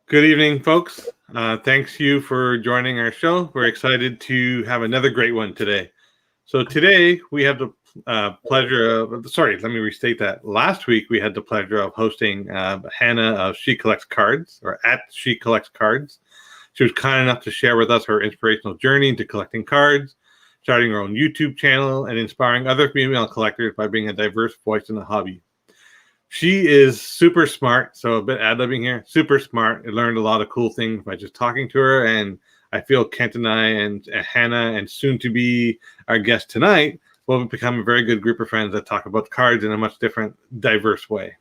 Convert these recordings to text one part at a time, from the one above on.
Good evening, folks. Thanks you for joining our show. We're excited to have another great one today. So today we have the pleasure of, let me restate that. Last week we had the pleasure of hosting Hannah of She Collects Cards, or at She Collects Cards. She was kind enough to share with us her inspirational journey into collecting cards, starting her own YouTube channel, and inspiring other female collectors by being a diverse voice in the hobby. She is super smart, so a bit ad-libbing here. Super smart. I learned a lot of cool things by just talking to her, and I feel Kent and I and Hannah, and soon to be our guest tonight, will become a very good group of friends that talk about cards in a much different, diverse way.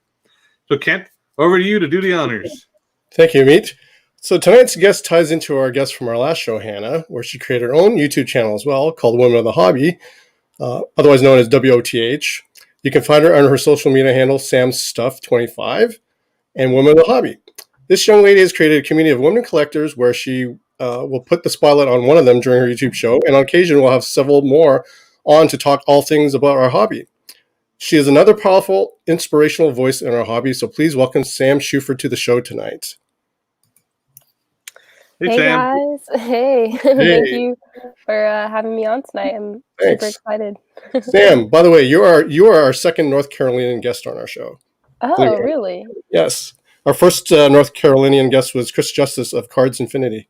So Kent, over to you to do the honors. Thank you, Amit. So tonight's guest ties into our guest from our last show, Hannah, where she created her own YouTube channel as well, called Women of the Hobby, otherwise known as WOTH. You can find her on her social media handle, samstuff25, and Women of the Hobby. This young lady has created a community of women collectors where she will put the spotlight on one of them during her YouTube show, and on occasion we'll have several more on to talk all things about our hobby. She is another powerful, inspirational voice in our hobby, so please welcome Sam Shuford to the show tonight. Hey Sam. Guys. Hey. Thank you for having me on tonight. I'm super excited. Sam, by the way, you are our second North Carolinian guest on our show. Oh, really? Yes. Our first North Carolinian guest was Chris Justice of Cards Infinity.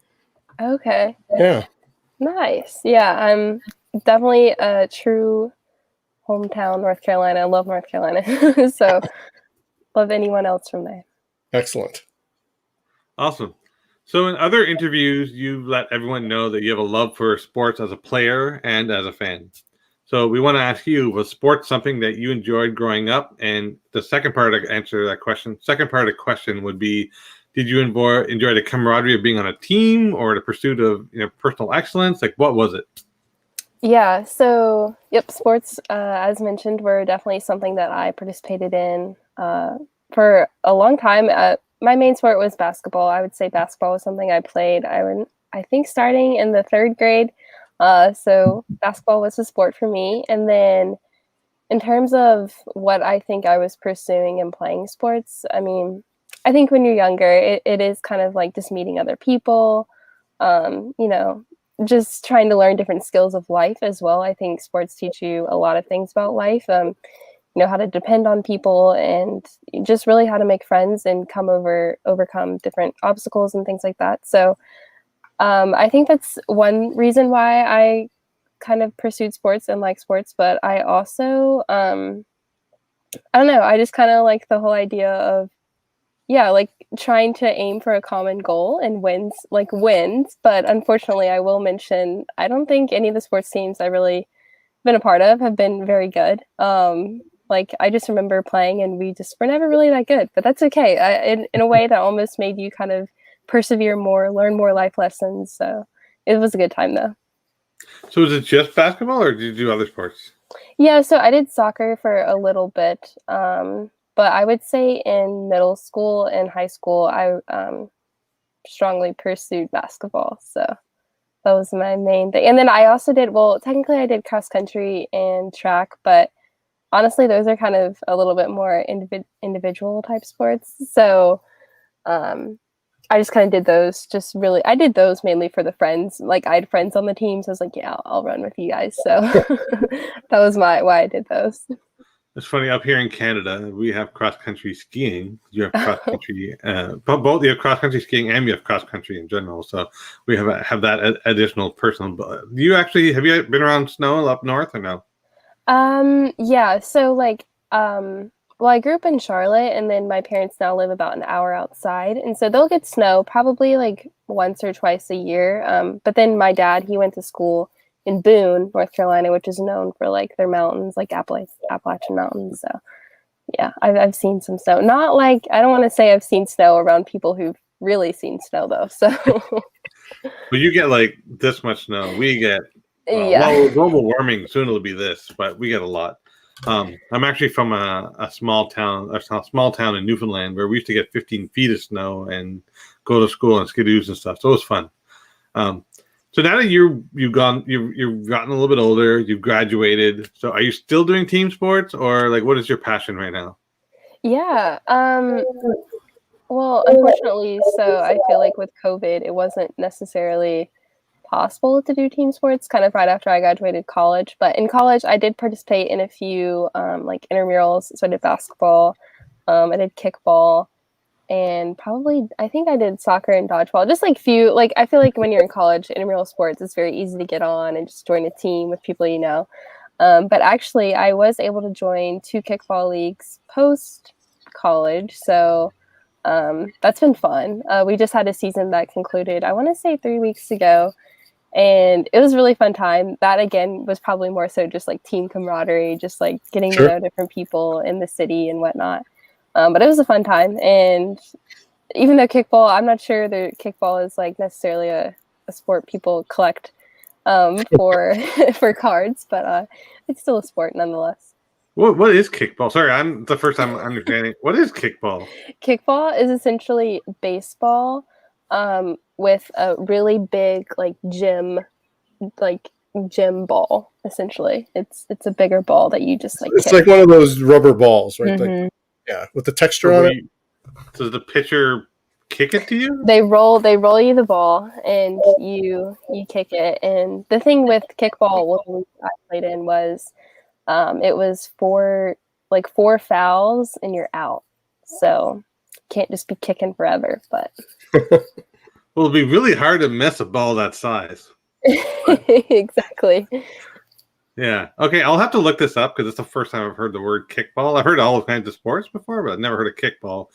Okay. Yeah. Nice. Yeah, I'm definitely a true hometown North Carolina. I love North Carolina. So love anyone else from there. Excellent. Awesome. So in other interviews, you've let everyone know that you have a love for sports as a player and as a fan. So we want to ask you, was sports something that you enjoyed growing up? And the second part of the question would be, did you enjoy the camaraderie of being on a team or the pursuit of personal excellence? Like, what was it? Yeah, so, sports, as mentioned, were definitely something that I participated in for a long time. My main sport was basketball. I would say basketball was something I played, I think, starting in the third grade. So basketball was a sport for me. And then in terms of what I think I was pursuing in playing sports, I mean, I think when you're younger, it is kind of like just meeting other people, just trying to learn different skills of life as well. I think sports teach you a lot of things about life. How to depend on people and just really how to make friends and overcome different obstacles and things like that. So I think that's one reason why I kind of pursued sports and like sports, but I also, I don't know, I just kind of like the whole idea of, trying to aim for a common goal and wins. But unfortunately, I will mention, I don't think any of the sports teams I really been a part of have been very good. I just remember playing and we just were never really that good, but that's okay. In a way that almost made you kind of persevere more, learn more life lessons. So it was a good time though. So was it just basketball or did you do other sports? Yeah, so I did soccer for a little bit. But I would say in middle school and high school, I strongly pursued basketball. So that was my main thing. And then I also technically I did cross country and track, but honestly, those are kind of a little bit more individual type sports. So I just kind of did those. I did those mainly for the friends. Like I had friends on the team, so I was like, yeah, I'll run with you guys. So that was why I did those. It's funny, up here in Canada, we have cross-country skiing. You have cross-country, both you have cross-country skiing and you have cross-country in general. So we have that additional personal. Have you been around snow up north or no? Yeah. So I grew up in Charlotte, and then my parents now live about an hour outside, and so they'll get snow probably like once or twice a year. But then my dad, he went to school in Boone, North Carolina, which is known for like their mountains, like Appalachian Mountains. So yeah, I've seen some snow. Not like, I don't want to say I've seen snow around people who've really seen snow though. So but you get like this much snow. We get global warming, soon it'll be this, but we get a lot. I'm actually from a small town in Newfoundland where we used to get 15 feet of snow and go to school on skidoos and stuff. So it was fun. So now that you've gotten a little bit older, you've graduated. So are you still doing team sports, or like what is your passion right now? Yeah. Well, unfortunately, so I feel like with COVID, it wasn't necessarily possible to do team sports kind of right after I graduated college. But in college, I did participate in a few like intramurals. So I did basketball, I did kickball, and probably I think I did soccer and dodgeball. Just like few, like I feel like when you're in college, intramural sports, it's very easy to get on and just join a team with people you know. But actually, I was able to join 2 kickball leagues post college, so that's been fun. We just had a season that concluded, I want to say 3 weeks ago, and it was a really fun time. That again was probably more so just like team camaraderie, just like getting to Sure. know different people in the city and whatnot. But it was a fun time, and even though kickball, I'm not sure that kickball is like necessarily a sport people collect for for cards, but it's still a sport nonetheless. What is kickball? Sorry, I'm the first time understanding. What is kickball? Kickball is essentially baseball with a really big like gym ball. Essentially, it's a bigger ball that you just like. It's kick. like one of those rubber balls, right? Mhm. Like, yeah, with the texture on it. Does the pitcher kick it to you? They roll you the ball and you kick it. And the thing with kickball, what the league I played in was it was four fouls and you're out. So can't just be kicking forever. But Well, it'd be really hard to miss a ball that size. exactly. Yeah. Okay, I'll have to look this up because it's the first time I've heard the word kickball. I've heard all kinds of sports before, but I've never heard of kickball.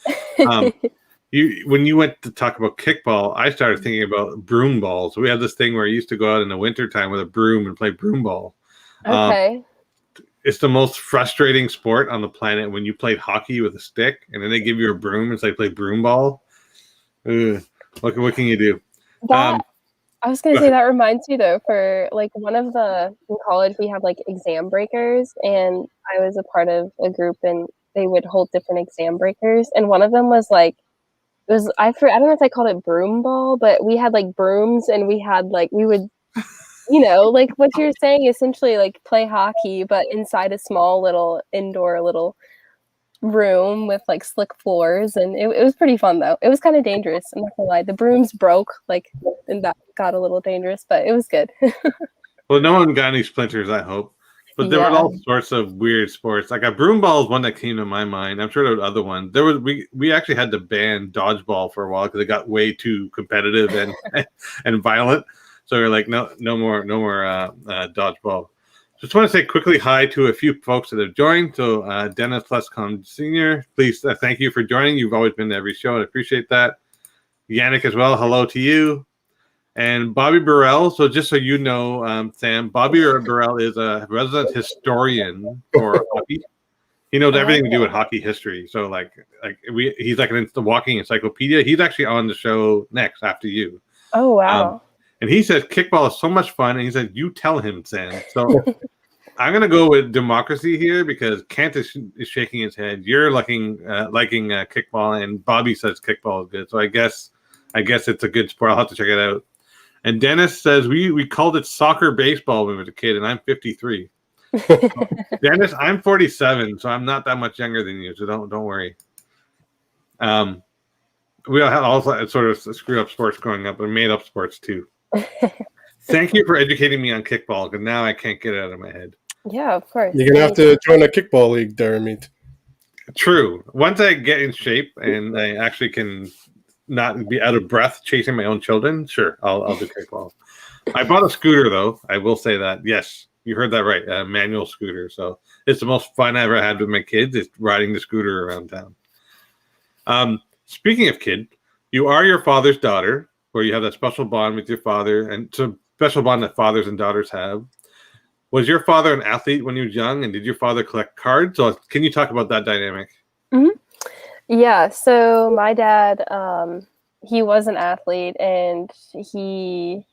When you went to talk about kickball, I started thinking about broom balls. We had this thing where I used to go out in the wintertime with a broom and play broom ball. Okay. It's the most frustrating sport on the planet when you played hockey with a stick and then they give you a broom and say play broom ball. Ugh. What can you do? I was gonna say that reminds me though, for like in college we have like exam breakers, and I was a part of a group and they would hold different exam breakers, and one of them was like I don't know if they called it broom ball, but we had like brooms and we had like we would like what you're saying, essentially like play hockey but inside a small little indoor little room with like slick floors, and it was pretty fun though. It was kind of dangerous, I'm not gonna lie. The brooms broke and that got a little dangerous, but it was good. Well, no one got any splinters, I hope. But there were all sorts of weird sports. Like a broom ball is one that came to my mind. I'm sure there were other ones. We actually had to ban dodgeball for a while because it got way too competitive and violent. So we are like, no more dodgeball. Just want to say quickly hi to a few folks that have joined. So Dennis Lescom Sr., please thank you for joining. You've always been to every show, and I appreciate that. Yannick as well, hello to you. And Bobby Burrell. So just so you know, Sam, Bobby Burrell is a resident historian for hockey. He knows everything to do with hockey history. So he's like the walking encyclopedia. He's actually on the show next after you. Oh wow. And he says kickball is so much fun. And he said, you tell him, Sam. So I'm going to go with democracy here because Kent is shaking his head. You're liking kickball, and Bobby says kickball is good. So I guess it's a good sport. I'll have to check it out. And Dennis says we called it soccer baseball when we were a kid, and I'm 53. Dennis, I'm 47, so I'm not that much younger than you. So don't worry. We all had all sort of screw up sports growing up, and made up sports too. Thank you for educating me on kickball, because now I can't get it out of my head. Yeah, of course. You're gonna have to join a kickball league, Darren. True. Once I get in shape and I actually can not be out of breath chasing my own children, sure, I'll do kickball. I bought a scooter though. I will say that. Yes, you heard that right. A manual scooter. So it's the most fun I ever had with my kids is riding the scooter around town. Speaking of kid, you are your father's daughter, where you have that special bond with your father, and it's a special bond that fathers and daughters have. Was your father an athlete when he was young, and did your father collect cards? So can you talk about that dynamic? Mm-hmm. Yeah, so my dad, he was an athlete, and he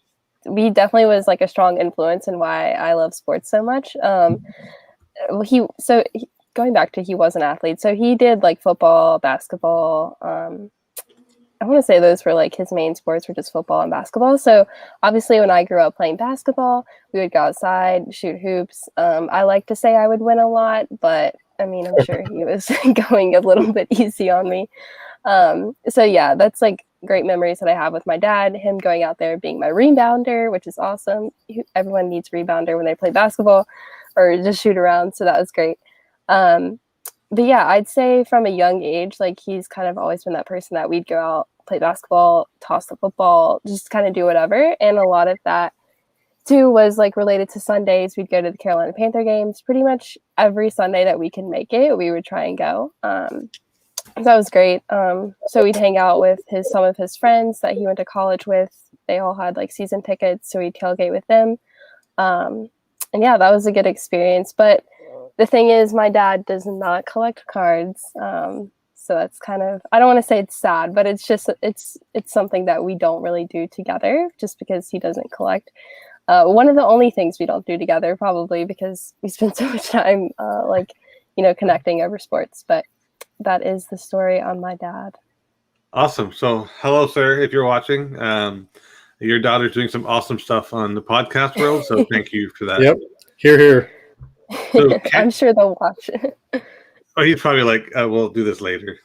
definitely was like a strong influence in why I love sports so much. Going back to he was an athlete, so he did like football, basketball. I want to say those were like his main sports were just football and basketball. So obviously when I grew up playing basketball, we would go outside, shoot hoops. I like to say I would win a lot, but I mean, I'm sure he was going a little bit easy on me. So yeah, that's like great memories that I have with my dad, him going out there being my rebounder, which is awesome. Everyone needs a rebounder when they play basketball or just shoot around. So that was great. But yeah, I'd say from a young age, like he's kind of always been that person that we'd go out, play basketball, toss the football, just kind of do whatever. And a lot of that too was like related to Sundays. We'd go to the Carolina Panther games pretty much every Sunday that we could make it. We would try and go. So that was great. So we'd hang out with some of his friends that he went to college with. They all had like season tickets, so we'd tailgate with them. And yeah, that was a good experience. But the thing is, my dad does not collect cards. So that's kind of, I don't want to say it's sad, but it's just, it's something that we don't really do together just because he doesn't collect. One of the only things we don't do together, probably because we spend so much time, connecting over sports. But that is the story on my dad. Awesome. So, hello, sir, if you're watching. Your daughter's doing some awesome stuff on the podcast world, so thank you for that. Yep. Here. So I'm sure they'll watch it. Oh, he's probably like, we'll do this later.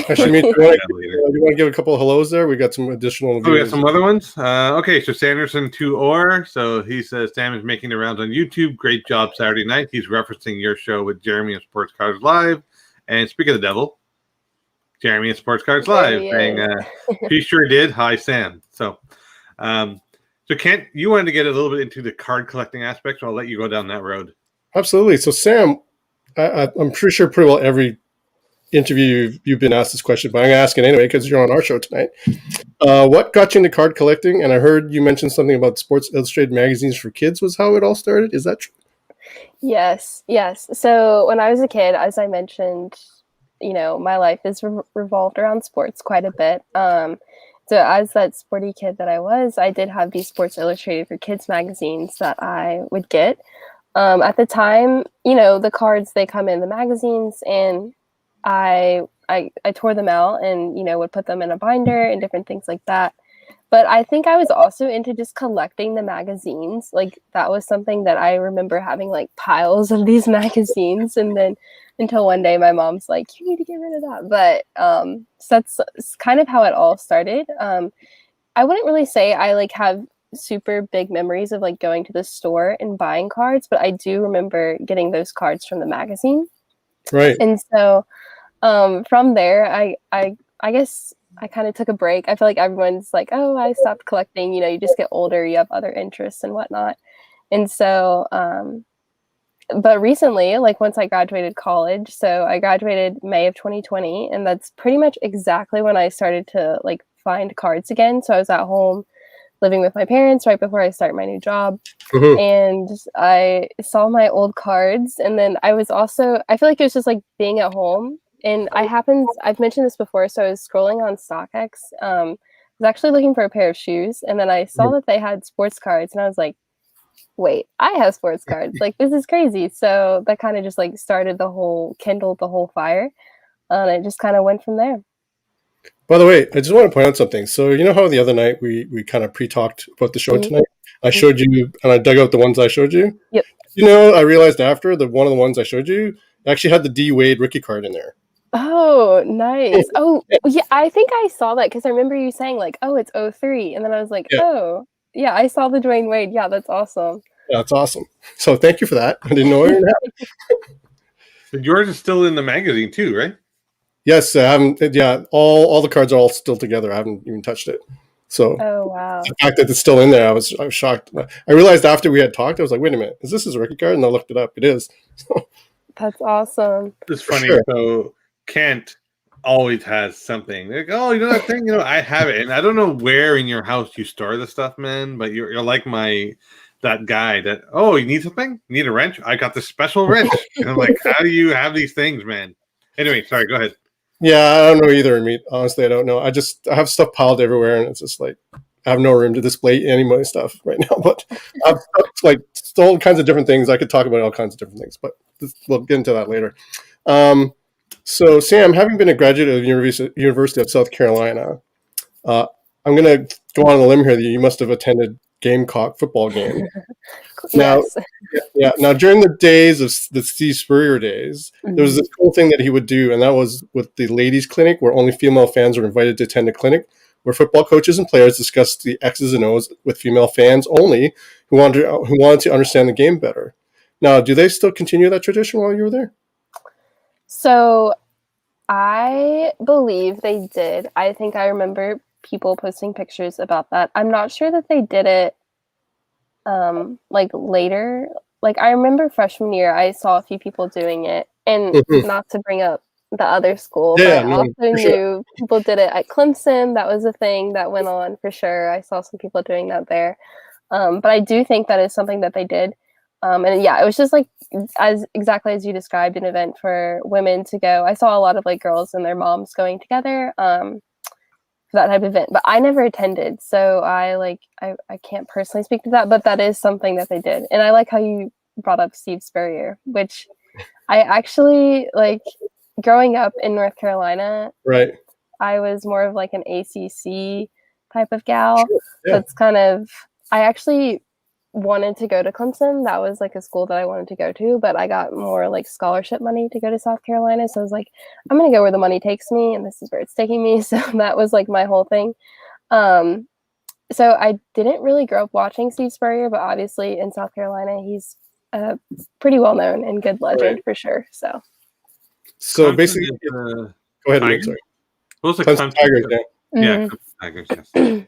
Actually, do you want to give a couple of hellos there? We got some additional viewers. We got some other ones. Okay, so Sanderson 2or. So he says, Sam is making the rounds on YouTube. Great job Saturday night. He's referencing your show with Jeremy and Sports Cards Live. And speak of the devil, Jeremy and Sports Cards Live, saying, he sure did. Hi, Sam. So, Kent, you wanted to get a little bit into the card collecting aspect, so I'll let you go down that road. Absolutely. So, Sam, I'm pretty sure pretty well every interview you've been asked this question, but I'm going to ask it anyway because you're on our show tonight. What got you into card collecting? And I heard you mention something about Sports Illustrated magazines for kids was how it all started. Is that true? Yes. So when I was a kid, as I mentioned, my life is revolved around sports quite a bit. So as that sporty kid that I was, I did have these Sports Illustrated for Kids magazines that I would get. At the time, the cards, they come in the magazines, and I tore them out and, would put them in a binder and different things like that. But I think I was also into just collecting the magazines. Like that was something that I remember having like piles of these magazines. And then until one day my mom's like, you need to get rid of that. But so that's kind of how it all started. I wouldn't really say I like have super big memories of like going to the store and buying cards, but I do remember getting those cards from the magazine. Right. And so from there, I guess I kind of took a break. I feel like everyone's like, oh, I stopped collecting. You just get older, you have other interests and whatnot. And so, but recently, like once I graduated college, so I graduated May of 2020, and that's pretty much exactly when I started to like find cards again. So I was at home living with my parents right before I start my new job. Mm-hmm. And I saw my old cards. And then I feel like it was just like being at home. And I've mentioned this before, so I was scrolling on StockX. I was actually looking for a pair of shoes, and then I saw that they had sports cards, and I was like, wait, I have sports cards. Like, this is crazy. So that kind of just like kindled the whole fire, and it just kind of went from there. By the way, I just want to point out something. So you know how the other night we kind of pre-talked about the show tonight? I showed you, and I dug out the ones I showed you. Yep. I realized after one of the ones I showed you actually had the D Wade rookie card in there. Oh, nice. Oh, yeah, I think I saw that because I remember you saying like, oh, it's 03. And then I was like, oh, yeah, I saw the Dwayne Wade. Yeah, that's awesome. Yeah, that's awesome. So thank you for that. I didn't know you But yours is still in the magazine too, right? Yes, I haven't. Yeah, all the cards are all still together. I haven't even touched it. So oh, wow. The fact that it's still in there, I was shocked. I realized after we had talked, I was like, wait a minute, is this his rookie card? And I looked it up. It is. That's awesome. It's funny. Sure. So Kent always has something. Like, oh, you know that thing? I have it. And I don't know where in your house you store the stuff, man, but you're like that guy that, oh, you need something? You need a wrench? I got this special wrench. And I'm like, how do you have these things, man? Anyway, sorry, go ahead. Yeah, I don't know either, Meat. Honestly, I don't know. I have stuff piled everywhere, and it's just like I have no room to display any of my stuff right now. But I've like all kinds of different things. I could talk about all kinds of different things, but we'll get into that later. So, Sam, having been a graduate of the University of South Carolina, I'm going to go on a limb here that you must have attended Gamecock football game. Now, Yes. Now, during the days of the Steve Spurrier days, there was this cool thing that he would do, and that was with the ladies' clinic, where only female fans were invited to attend a clinic, where football coaches and players discussed the X's and O's with female fans only who wanted to understand the game better. Now, do they still continue that tradition while you were there? So I believe they did. I think I remember people posting pictures about that. I'm not sure that they did it like later. Like I remember freshman year, I saw a few people doing it, and not to bring up the other school, but I also knew people did it at Clemson. That was a thing that went on for sure. I saw some people doing that there. But I do think that is something that they did. And yeah, it was just like exactly as you described, an event for women to go. I saw a lot of like girls and their moms going together for that type of event, but I never attended. So I can't personally speak to that, but that is something that they did. And I like how you brought up Steve Spurrier, which I actually like growing up in North Carolina. Right. I was more of like an ACC type of gal. Sure. Yeah. That's kind of, I actually wanted to go to Clemson. That was like a school that I wanted to go to, but I got more like scholarship money to go to South Carolina. So I was like, I'm going to go where the money takes me, and this is where it's taking me. So that was like my whole thing. So I didn't really grow up watching Steve Spurrier, but obviously in South Carolina, he's pretty well known and good legend for sure. So Basically, go ahead. I'm sorry. What was the Clemson Tigers? Yeah, Clemson Tigers. Yes.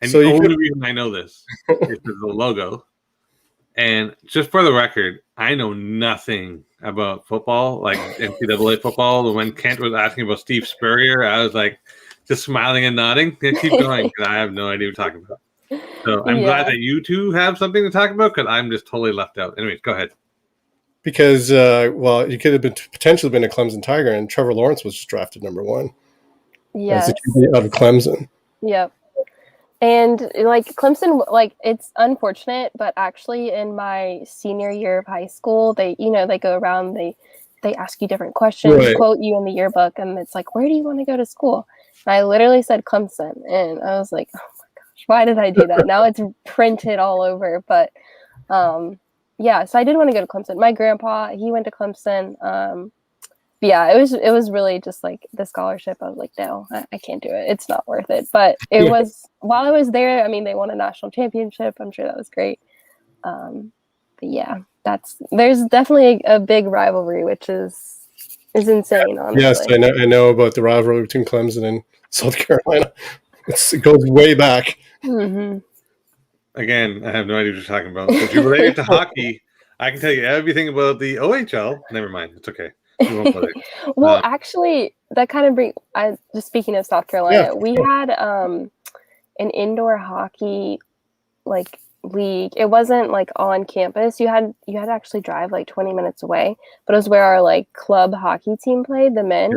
And so the only reason I know this is the logo. And just for the record, I know nothing about football, like NCAA football. When Kent was asking about Steve Spurrier, I was like just smiling and nodding. Yeah, keep going, because I have no idea what you're talking about. So I'm glad that you two have something to talk about, because I'm just totally left out. Anyways, go ahead. Because, you could have potentially been a Clemson Tiger, and Trevor Lawrence was just drafted number 1. Yes. As the QB out of Clemson. Yep. And like Clemson, like it's unfortunate, but actually in my senior year of high school, they go around, they ask you different questions, quote you in the yearbook, and it's like, where do you want to go to school? And I literally said Clemson, and I was like, oh my gosh, why did I do that? Now it's printed all over, but yeah, so I did want to go to Clemson. My grandpa, he went to Clemson. Yeah, it was really just like the scholarship. I was like, no, I can't do it. It's not worth it. But it was, while I was there, I mean, they won a national championship. I'm sure that was great. But yeah, there's definitely a big rivalry, which is insane, honestly. Yes, I know about the rivalry between Clemson and South Carolina. It goes way back. Mm-hmm. Again, I have no idea what you're talking about. If you're related to hockey, I can tell you everything about the OHL. Never mind. It's okay. Well, actually, that kind of just speaking of South Carolina, we had an indoor hockey like league. It wasn't like on campus. You had to actually drive like 20 minutes away, but it was where our like club hockey team played, the men,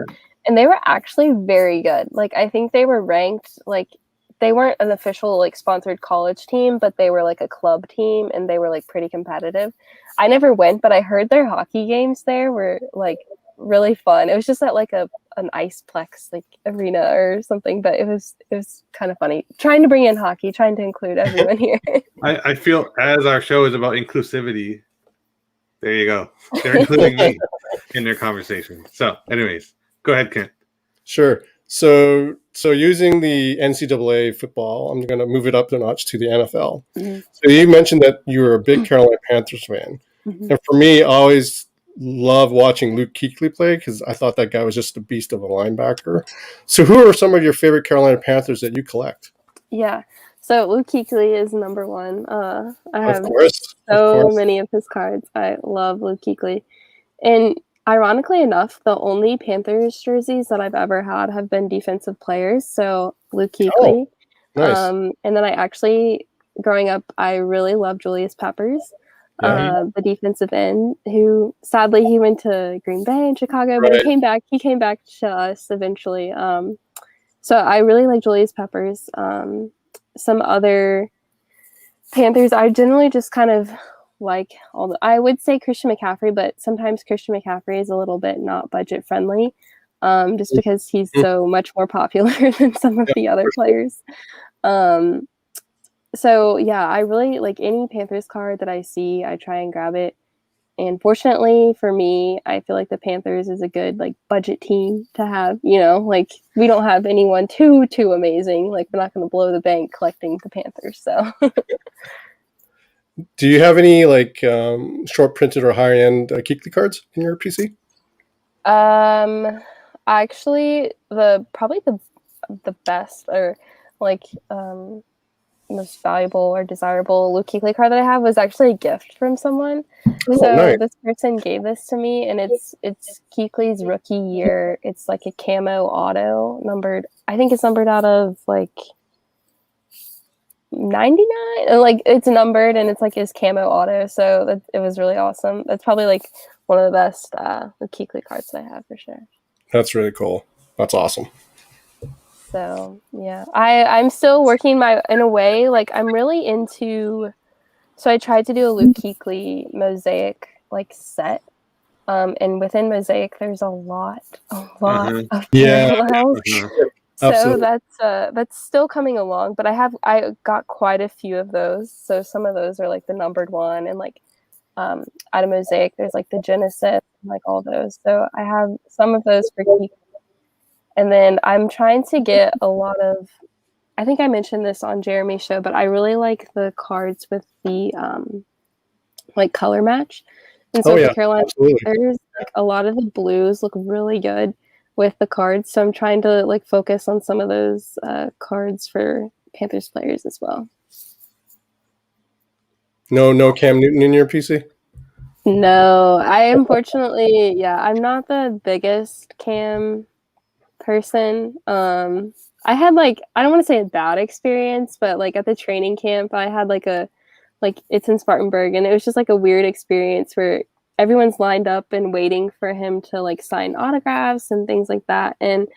and they were actually very good. Like I think they were ranked, like they weren't an official like sponsored college team, but they were like a club team, and they were like pretty competitive. I never went, but I heard their hockey games there were like really fun. It was just at like an iceplex like arena or something, but it was kind of funny. Trying to bring in hockey, trying to include everyone here. I feel as our show is about inclusivity, there you go. They're including me in their conversation. So, anyways, go ahead, Kent. Sure. So using the NCAA football, I'm going to move it up a notch to the NFL. Mm-hmm. So you mentioned that you were a big Carolina Panthers fan. Mm-hmm. And for me, I always love watching Luke Kuechly play, because I thought that guy was just a beast of a linebacker. So who are some of your favorite Carolina Panthers that you collect? Yeah. So Luke Kuechly is number 1. I have many of his cards. I love Luke Kuechly. And ironically enough, the only Panthers jerseys that I've ever had have been defensive players. So Luke Kuechly. Oh, nice. And then I actually, growing up, I really loved Julius Peppers, the defensive end, who sadly he went to Green Bay and Chicago, but he came back to us eventually. So I really like Julius Peppers. Some other Panthers, I generally just kind of like I would say Christian McCaffrey, but sometimes Christian McCaffrey is a little bit not budget friendly, just because he's so much more popular than some of the other players. So yeah, I really like any Panthers card that I see, I try and grab it. And fortunately for me, I feel like the Panthers is a good like budget team to have, like we don't have anyone too amazing. Like we're not going to blow the bank collecting the Panthers. So Do you have any like short printed or high end Keekly cards in your PC? actually probably the best or like most valuable or desirable Luke Kuechly card that I have was actually a gift from someone. Oh, So nice. this person gave this to me, and it's Kuechly's rookie year. It's like a camo auto numbered. I think it's numbered out of like 99. And, like it's numbered, and it's like his camo auto. So it was really awesome. That's probably like one of the best Luke Kuechly cards that I have for sure. That's really cool. That's awesome. So yeah, I'm still working in a way, like I'm really into, so I tried to do a Luke Kuechly mosaic like set. And within mosaic there's a lot of parallels. So Absolutely. that's still coming along, but I got quite a few of those. So some of those are like the numbered one, and like out of mosaic there's like the Genesis, like all those. So I have some of those for Kuechly. And then I'm trying to get a lot of, I think I mentioned this on Jeremy's show, but I really like the cards with the like color match. And so the Carolina Panthers, like a lot of the blues look really good with the cards. So I'm trying to like focus on some of those cards for Panthers players as well. No Cam Newton in your PC? No, I unfortunately, I'm not the biggest Cam person. I had like, I don't want to say a bad experience, but like at the training camp I had like it's in Spartanburg, and it was just like a weird experience where everyone's lined up and waiting for him to like sign autographs and things like that, and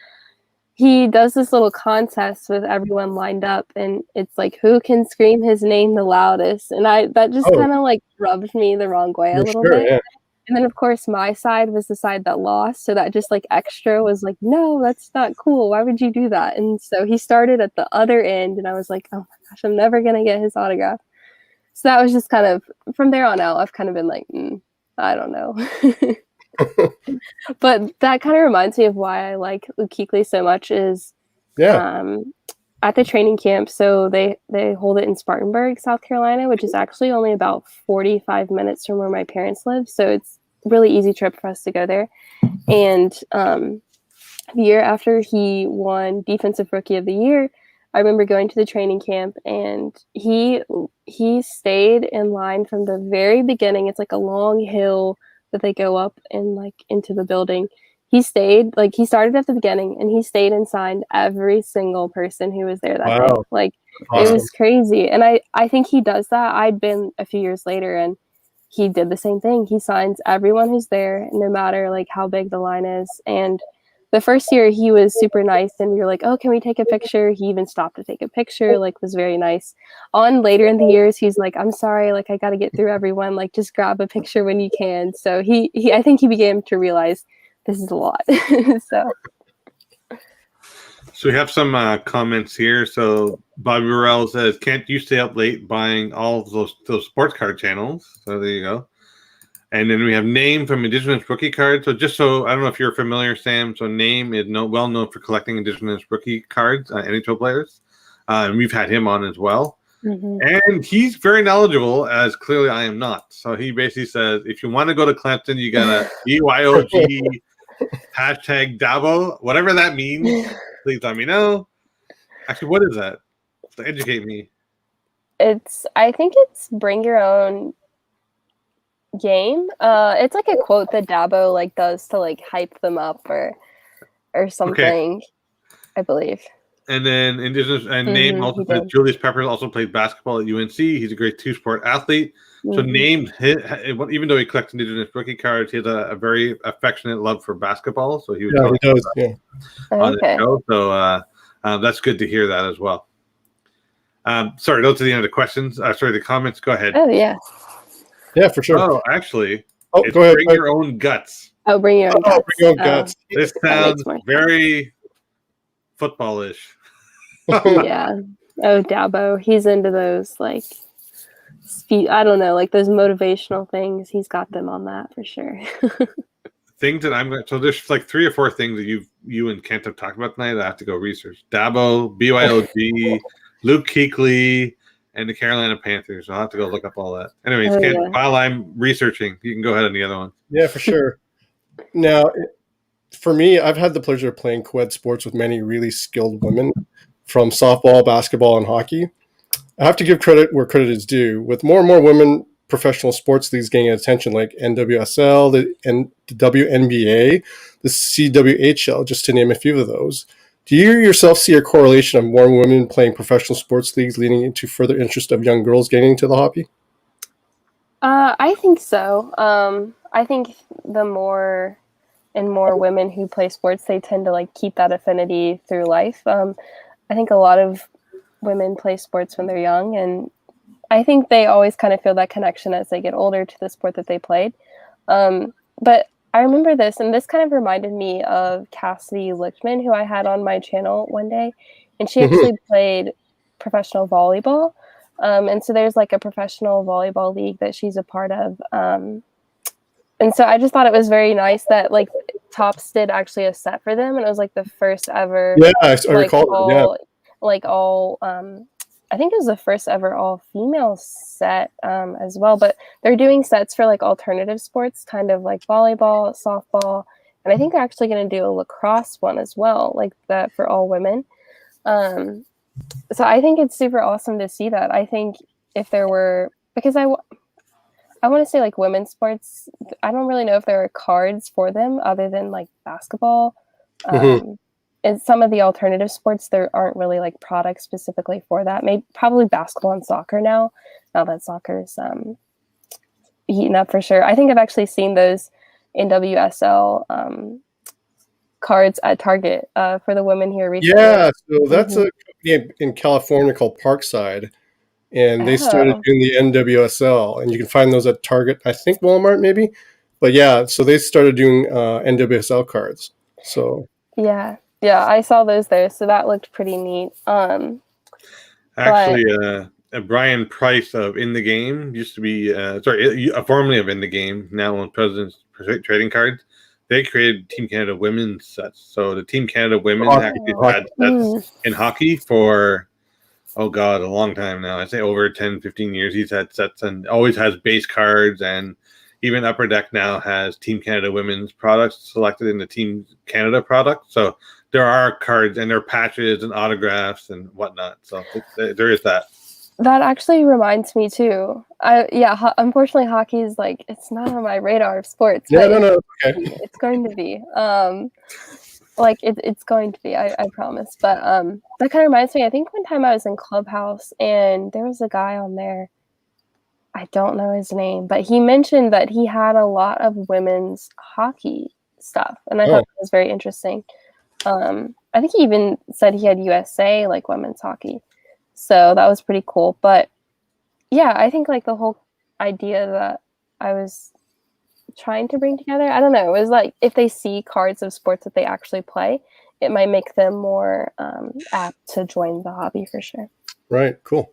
he does this little contest with everyone lined up, and it's like who can scream his name the loudest, and that just kind of like rubbed me the wrong way a little bit. Yeah. And then, of course, my side was the side that lost. So that just like extra was like, no, that's not cool. Why would you do that? And so he started at the other end, and I was like, oh my gosh, I'm never going to get his autograph. So that was just kind of, from there on out, I've kind of been like, I don't know. But that kind of reminds me of why I like Luke Kuechly so much is at the training camp. So they hold it in Spartanburg, South Carolina, which is actually only about 45 minutes from where my parents live. So it's a really easy trip for us to go there. And the year after he won Defensive Rookie of the Year, I remember going to the training camp, and he stayed in line from the very beginning. It's like a long hill that they go up and like into the building. He stayed, like he started at the beginning, and he stayed and signed every single person who was there that day. Like awesome. It was crazy. And I think he does that. I'd been a few years later, and he did the same thing. He signs everyone who's there, no matter like how big the line is. And the first year he was super nice, and we were like, oh, can we take a picture? He even stopped to take a picture, like was very nice. On later in the years, he's like, I'm sorry, like I got to get through everyone, like just grab a picture when you can. So he I think he began to realize this is a lot. So we have some comments here. So Bobby Burrell says, can't you stay up late buying all of those sports card channels? So there you go. And then we have Name from Indigenous Rookie Cards. So just so, I don't know if you're familiar, Sam. So Name is well known for collecting Indigenous Rookie Cards, NHL players. And we've had him on as well. Mm-hmm. And he's very knowledgeable, as clearly I am not. So he basically says, if you want to go to Clemson, you got to BYOG hashtag Dabo, whatever that means. Please let me know. Actually, what is that? So educate me. I think it's bring your own game. It's like a quote that Dabo like does to like hype them up or something. Okay. I believe. And then Indigenous Name also plays. Julius Peppers also played basketball at UNC. He's a great two-sport athlete. Mm-hmm. So Name, even though he collects Indigenous rookie cards, he has a very affectionate love for basketball. So he was on the show. So that's good to hear that as well. Sorry, those are the end of the questions. Sorry, the comments. Go ahead. Oh yeah. Yeah, for sure. Oh, actually, go ahead. Bring your own guts. Oh, bring your own guts. Bring your own guts. This sounds very footballish. Yeah, Oh, Dabo, he's into those like I don't know, like those motivational things. He's got them on that for sure. Things that I'm going to, so there's like 3 or 4 things that you and Kent have talked about tonight. I have to go research. Dabo, BYOG, Luke Kuechly, and the Carolina Panthers. I'll have to go look up all that. Anyways, Oh, Kent, yeah. while I'm researching, you can go ahead on the other one. Yeah, for sure. Now, for me, I've had the pleasure of playing co-ed sports with many really skilled women from softball, basketball, and hockey. I have to give credit where credit is due. With more and more women professional sports leagues gaining attention, like NWSL, the WNBA, the CWHL, just to name a few of those. Do you yourself see a correlation of more women playing professional sports leagues leading into further interest of young girls getting into the hobby? I think so. I think the more and more women who play sports, they tend to like keep that affinity through life. I think a lot of women play sports when they're young, and I think they always kind of feel that connection as they get older to the sport that they played. But I remember this, and this kind of reminded me of Cassidy Lichtman, who I had on my channel one day, and she actually played professional volleyball. And so there's like a professional volleyball league that she's a part of. And so I just thought it was very nice that like Tops did actually a set for them, and it was like the first ever. Yeah, I recall. I think it was the first ever all-female set as well. But they're doing sets for like alternative sports, kind of like volleyball, softball, and I think they're actually going to do a lacrosse one as well, like that for all women. So I think it's super awesome to see that. I think if there were, because I want to say like women's sports, I don't really know if there are cards for them other than like basketball. And some of the alternative sports, there aren't really like products specifically for that. Maybe probably basketball and soccer now that soccer's heating up for sure. I think I've actually seen those in WSL cards at Target for the women here recently. Yeah, so that's a company in California called Parkside, and they started doing the NWSL, and you can find those at Target, I think Walmart maybe. But yeah, so they started doing NWSL cards. So yeah, I saw those there, so that looked pretty neat. Actually, Brian Price of In the Game used to be formerly of In the Game, now on President's Trading Cards. They created Team Canada women's sets. So the Team Canada women actually had sets in hockey for, a long time now. I'd say over 10, 15 years he's had sets and always has base cards, and even Upper Deck now has Team Canada women's products selected in the Team Canada product. So there are cards and there are patches and autographs and whatnot. So there is that. That actually reminds me too. Unfortunately, hockey is like, it's not on my radar of sports. Yeah, no, okay. It's going to be. It's going to be. I promise. But that kind of reminds me. I think one time I was in Clubhouse and there was a guy on there. I don't know his name, but he mentioned that he had a lot of women's hockey stuff, and I thought it was very interesting. I think he even said he had USA like women's hockey. So that was pretty cool. But yeah, I think like the whole idea that I was trying to bring together, I don't know, it was like if they see cards of sports that they actually play, it might make them more apt to join the hobby for sure. Right. Cool.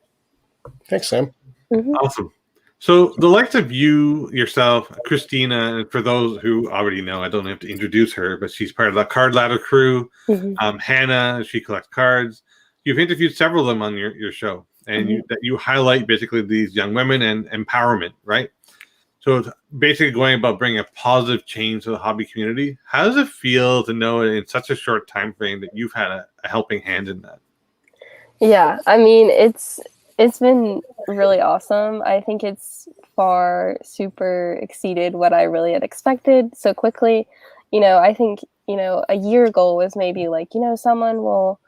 Thanks, Sam. Awesome. So the likes of you, yourself, Christina, and for those who already know, I don't have to introduce her, but she's part of the Card Ladder crew. Hannah, she collects cards. You've interviewed several of them on your show, and you highlight basically these young women and empowerment, right? So it's basically going about bringing a positive change to the hobby community. How does it feel to know in such a short time frame that you've had a helping hand in that? Yeah, I mean, it's been really awesome. I think it's super exceeded what I really had expected so quickly. I think, a year ago was maybe like, someone will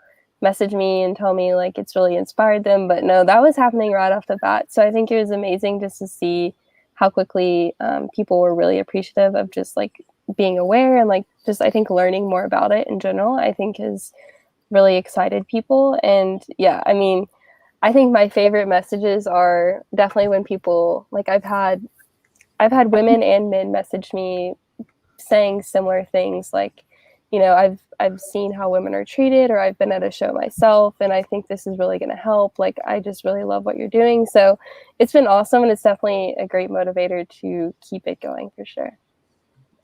message me and tell me like it's really inspired them. But no, that was happening right off the bat. So I think it was amazing just to see how quickly people were really appreciative of just like being aware and like just, I think, learning more about it in general, I think has really excited people. And yeah, I mean, I think my favorite messages are definitely when people like I've had women and men message me saying similar things like, I've seen how women are treated, or I've been at a show myself, and I think this is really going to help. Like, I just really love what you're doing. So it's been awesome, and it's definitely a great motivator to keep it going for sure.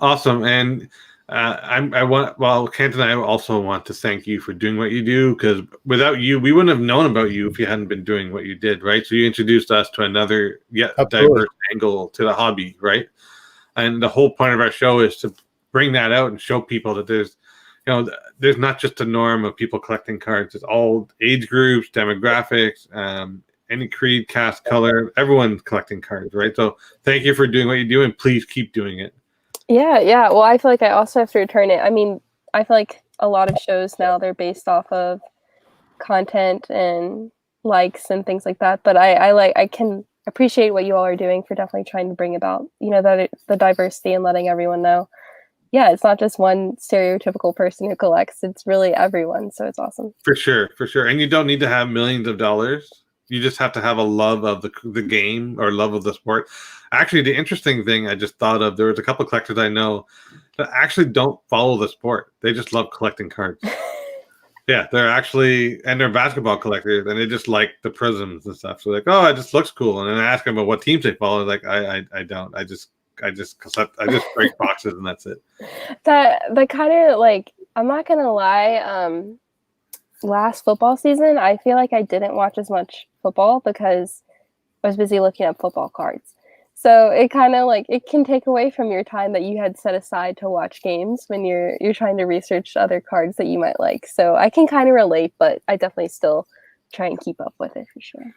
Awesome. And Kent and I also want to thank you for doing what you do, because without you, we wouldn't have known about you if you hadn't been doing what you did, right? So you introduced us to another yet diverse angle to the hobby, right? And the whole point of our show is to bring that out and show people that there's not just a norm of people collecting cards. It's all age groups, demographics, any creed, caste, color, everyone's collecting cards, right? So thank you for doing what you do, and please keep doing it. Yeah. Well, I feel like I also have to return it. I mean, I feel like a lot of shows now, they're based off of content and likes and things like that. But I can appreciate what you all are doing for definitely trying to bring about, the diversity and letting everyone know. Yeah, it's not just one stereotypical person who collects. It's really everyone. So it's awesome. For sure. And you don't need to have millions of dollars. You just have to have a love of the game or love of the sport. Actually, the interesting thing I just thought of, there was a couple of collectors I know that actually don't follow the sport. They just love collecting cards. Yeah, they're basketball collectors, and they just like the prisms and stuff. So like, oh, it just looks cool. And then I ask them about what teams they follow. Like, I don't. I just break boxes and that's it. That kind of, like, I'm not gonna lie. Last football season, I feel like I didn't watch as much football because I was busy looking up football cards. So it kind of like, it can take away from your time that you had set aside to watch games when you're trying to research other cards that you might like. So I can kind of relate, but I definitely still try and keep up with it for sure.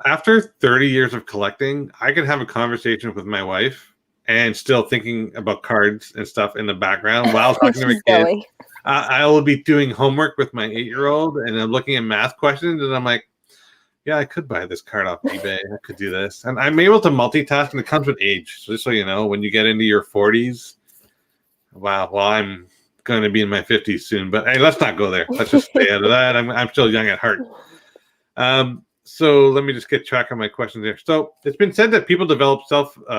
After 30 years of collecting, I could have a conversation with my wife and still thinking about cards and stuff in the background while talking to my kids. I will be doing homework with my 8-year-old, and I'm looking at math questions, and I'm like, yeah, I could buy this card off eBay. I could do this. And I'm able to multitask, and it comes with age. So just so you know, when you get into your 40s, wow, well, I'm going to be in my 50s soon. But hey, let's not go there. Let's just stay out of that. I'm still young at heart. So let me just get track of my questions here. So it's been said that people develop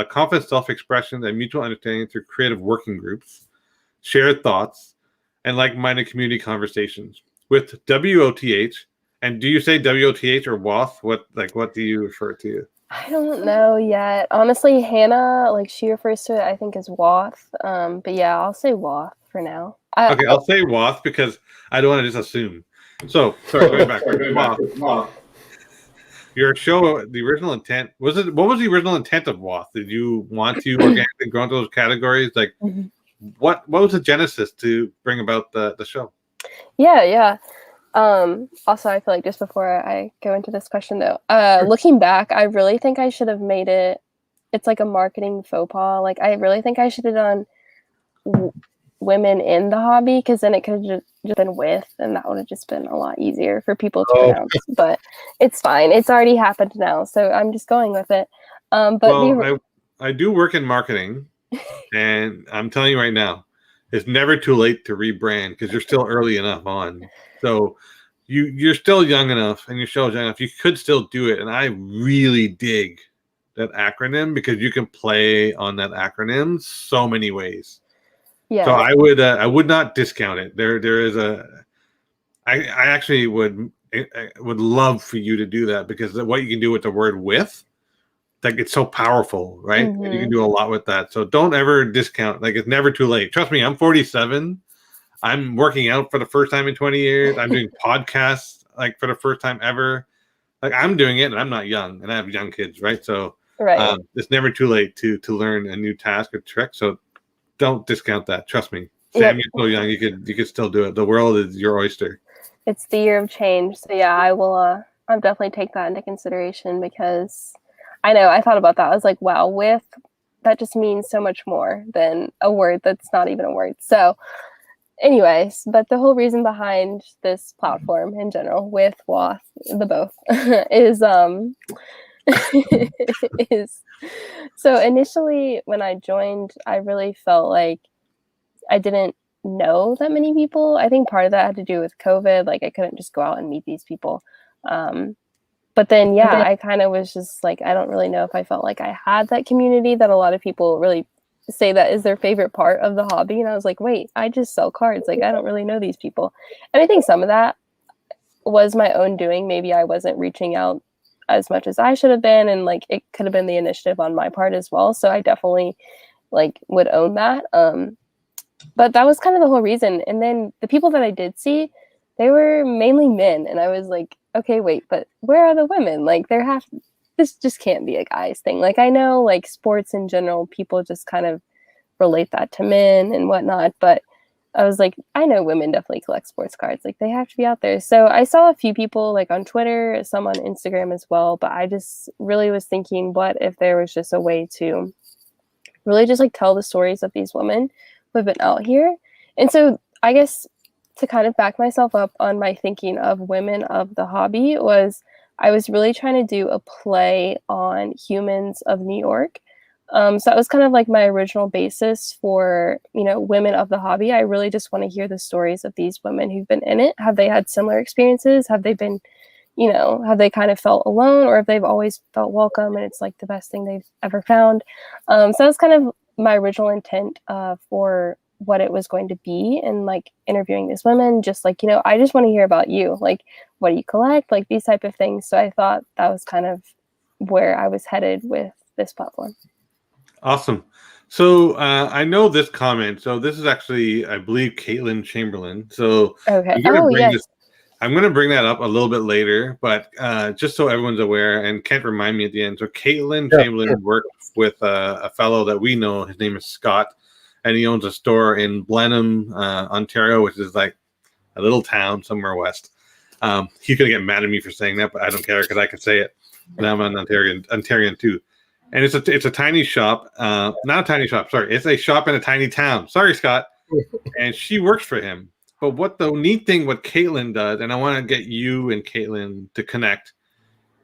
confidence, self-expression, and mutual understanding through creative working groups, shared thoughts, and like-minded community conversations. With WOTH, and do you say WOTH or WOTH? What do you refer to? I don't know yet. Honestly, Hannah, like, she refers to it, I think, as WOTH. But yeah, I'll say WOTH for now. Okay, I'll say WOTH because I don't want to just assume. So, sorry, going back. WOTH. Your show, the original intent, what was the original intent of WOTH? Did you want to organically grow into those categories? Like, what was the genesis to bring about the show? Yeah. Also, I feel like just before I go into this question though, looking back, I really think I should have made it's like a marketing faux pas. Like, I really think I should have done women in the hobby, because then it could have just been with, and that would have just been a lot easier for people to pronounce. But it's fine. It's already happened now, so I'm just going with it. I do work in marketing, and I'm telling you right now, it's never too late to rebrand because you're still early enough on. So you're still young enough, and your show's young enough. You could still do it, and I really dig that acronym because you can play on that acronym so many ways. Yeah. So I would not discount it. There is I actually would love for you to do that, because what you can do with the word with, like, it's so powerful, right? Mm-hmm. You can do a lot with that. So don't ever discount. Like, it's never too late. Trust me, I'm 47. I'm working out for the first time in 20 years. I'm doing podcasts like for the first time ever. Like, I'm doing it, and I'm not young, and I have young kids, right? So it's never too late to learn a new task or trick. So don't discount that. Trust me. Sam, you're so young. You could still do it. The world is your oyster. It's the year of change. So yeah, I will. I'll definitely take that into consideration, because I know I thought about that. I was like, wow, with, that just means so much more than a word that's not even a word. So anyways, but the whole reason behind this platform in general, with WOTH, the both, is so initially when I joined, I really felt like I didn't know that many people. I think part of that had to do with COVID. Like, I couldn't just go out and meet these people. But then, I kind of was just like, I don't really know if I felt like I had that community that a lot of people really say that is their favorite part of the hobby. And I was like, wait, I just sell cards. Like, I don't really know these people. And I think some of that was my own doing. Maybe I wasn't reaching out as much as I should have been. And like, it could have been the initiative on my part as well. So I definitely like would own that. But that was kind of the whole reason. And then the people that I did see, they were mainly men. And I was like, okay, wait, but where are the women? Like this just can't be a guy's thing. Like, I know like sports in general, people just kind of relate that to men and whatnot. But I was like, I know women definitely collect sports cards. Like, they have to be out there. So I saw a few people like on Twitter, some on Instagram as well. But I just really was thinking, what if there was just a way to really just like tell the stories of these women who have been out here? And so I guess to kind of back myself up on my thinking of women of the hobby was I was really trying to do a play on Humans of New York. So that was kind of like my original basis for, women of the hobby. I really just want to hear the stories of these women who've been in it. Have they had similar experiences? Have they been, have they kind of felt alone, or if they've always felt welcome and it's like the best thing they've ever found? So that was kind of my original intent for what it was going to be, and like interviewing these women, just like, I just want to hear about you. Like, what do you collect? Like, these type of things. So I thought that was kind of where I was headed with this platform. Awesome. So I know this comment. So this is actually, I believe, Caitlin Chamberlain. So okay. I'm going to bring that up a little bit later, but just so everyone's aware, and Kent remind me at the end. So Caitlin Chamberlain worked with a fellow that we know. His name is Scott, and he owns a store in Blenheim, Ontario, which is like a little town somewhere west. He's going to get mad at me for saying that, but I don't care because I can say it. And I'm an Ontarian too. And it's a tiny shop, not a tiny shop. Sorry, it's a shop in a tiny town. Sorry, Scott. And she works for him. But what Caitlin does, and I want to get you and Caitlin to connect,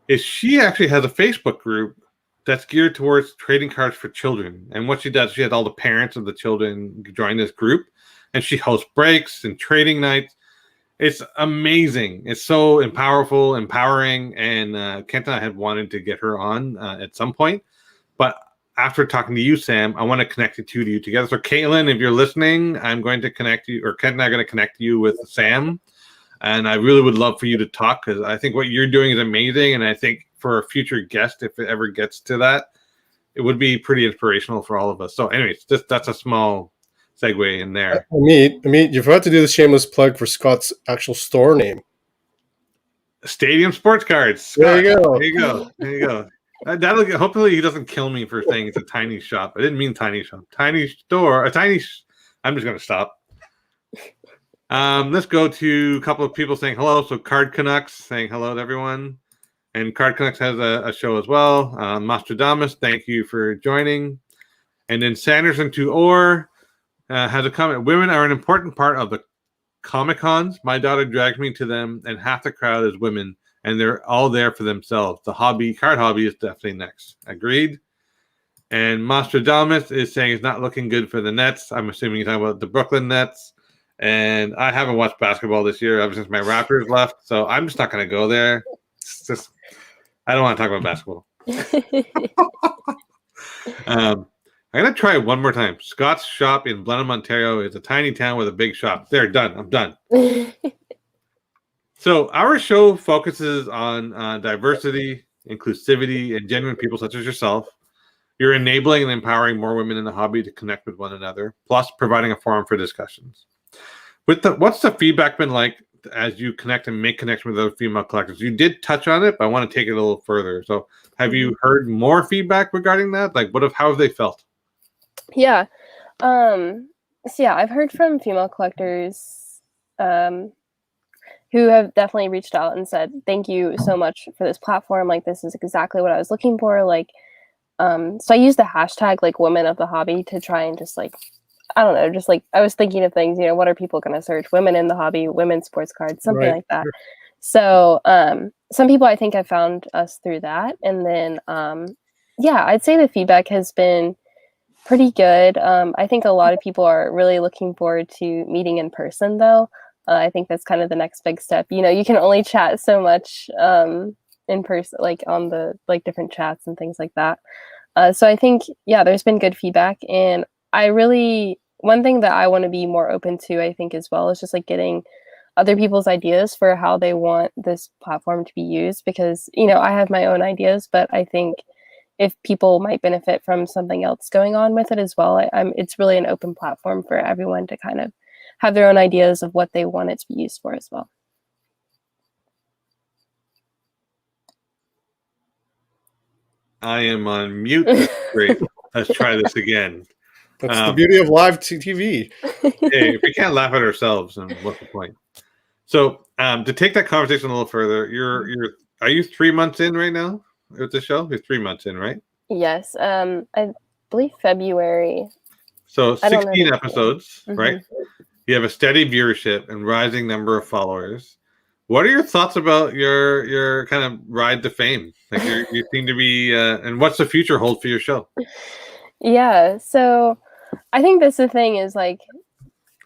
is she actually has a Facebook group that's geared towards trading cards for children. And what she does, she has all the parents of the children join this group, and she hosts breaks and trading nights. It's amazing. It's so empowering. And Kent and I had wanted to get her on at some point. But after talking to you, Sam, I want to connect the two of you together. So, Caitlin, if you're listening, I'm going to connect you, or Kent and I are going to connect you with Sam. And I really would love for you to talk, because I think what you're doing is amazing. And I think for a future guest, if it ever gets to that, it would be pretty inspirational for all of us. So anyways, that's a small segue in there. Amit, you forgot to do the shameless plug for Scott's actual store name. Stadium Sports Cards. Scott, there you go. Hopefully he doesn't kill me for saying it's a tiny shop. I didn't mean tiny shop. Tiny store. I'm just going to stop. Let's go to a couple of people saying hello. So Card Canucks saying hello to everyone. And Card Canucks has a show as well. Nostradamus, thank you for joining. And then Sanderson to Orr has a comment. Women are an important part of the Comic-Cons. My daughter dragged me to them, and half the crowd is women, and they're all there for themselves. The card hobby is definitely next. Agreed. And Nostradamus is saying it's not looking good for the Nets. I'm assuming you're talking about the Brooklyn Nets. And I haven't watched basketball this year ever since my Raptors left, so I'm just not going to go there. It's just, I don't want to talk about basketball. I'm going to try it one more time. Scott's shop in Blenheim, Ontario is a tiny town with a big shop. There, done. I'm done. So our show focuses on diversity, inclusivity, and genuine people such as yourself. You're enabling and empowering more women in the hobby to connect with one another, plus providing a forum for discussions. What's the feedback been like as you connect and make connection with other female collectors? You did touch on it, but I want to take it a little further. So have you heard more feedback regarding that? Like, how have they felt? Yeah. I've heard from female collectors who have definitely reached out and said, thank you so much for this platform. Like, this is exactly what I was looking for. Like, so I used the hashtag like women of the hobby to try and just like, I don't know, just like I was thinking of things, what are people going to search? Women in the hobby, women's sports cards, something like that. Sure. So some people I think have found us through that. And then, I'd say the feedback has been pretty good. I think a lot of people are really looking forward to meeting in person, though. I think that's kind of the next big step. You can only chat so much in person, like on the like different chats and things like that. So I think, there's been good feedback. And one thing that I want to be more open to, I think, as well, is just like getting other people's ideas for how they want this platform to be used, because, I have my own ideas, but I think if people might benefit from something else going on with it as well, it's really an open platform for everyone to kind of have their own ideas of what they want it to be used for as well. I am on mute. That's great. Let's try this again. That's the beauty of live TV. Hey, if we can't laugh at ourselves, then what's the point? So, to take that conversation a little further, are you 3 months in right now with the show? You're 3 months in, right? Yes. I believe February. So 16 episodes, Mm-hmm. right? You have a steady viewership and rising number of followers. What are your thoughts about your kind of ride to fame? Like you seem to be, and what's the future hold for your show? Yeah, so I think that's the thing is, like,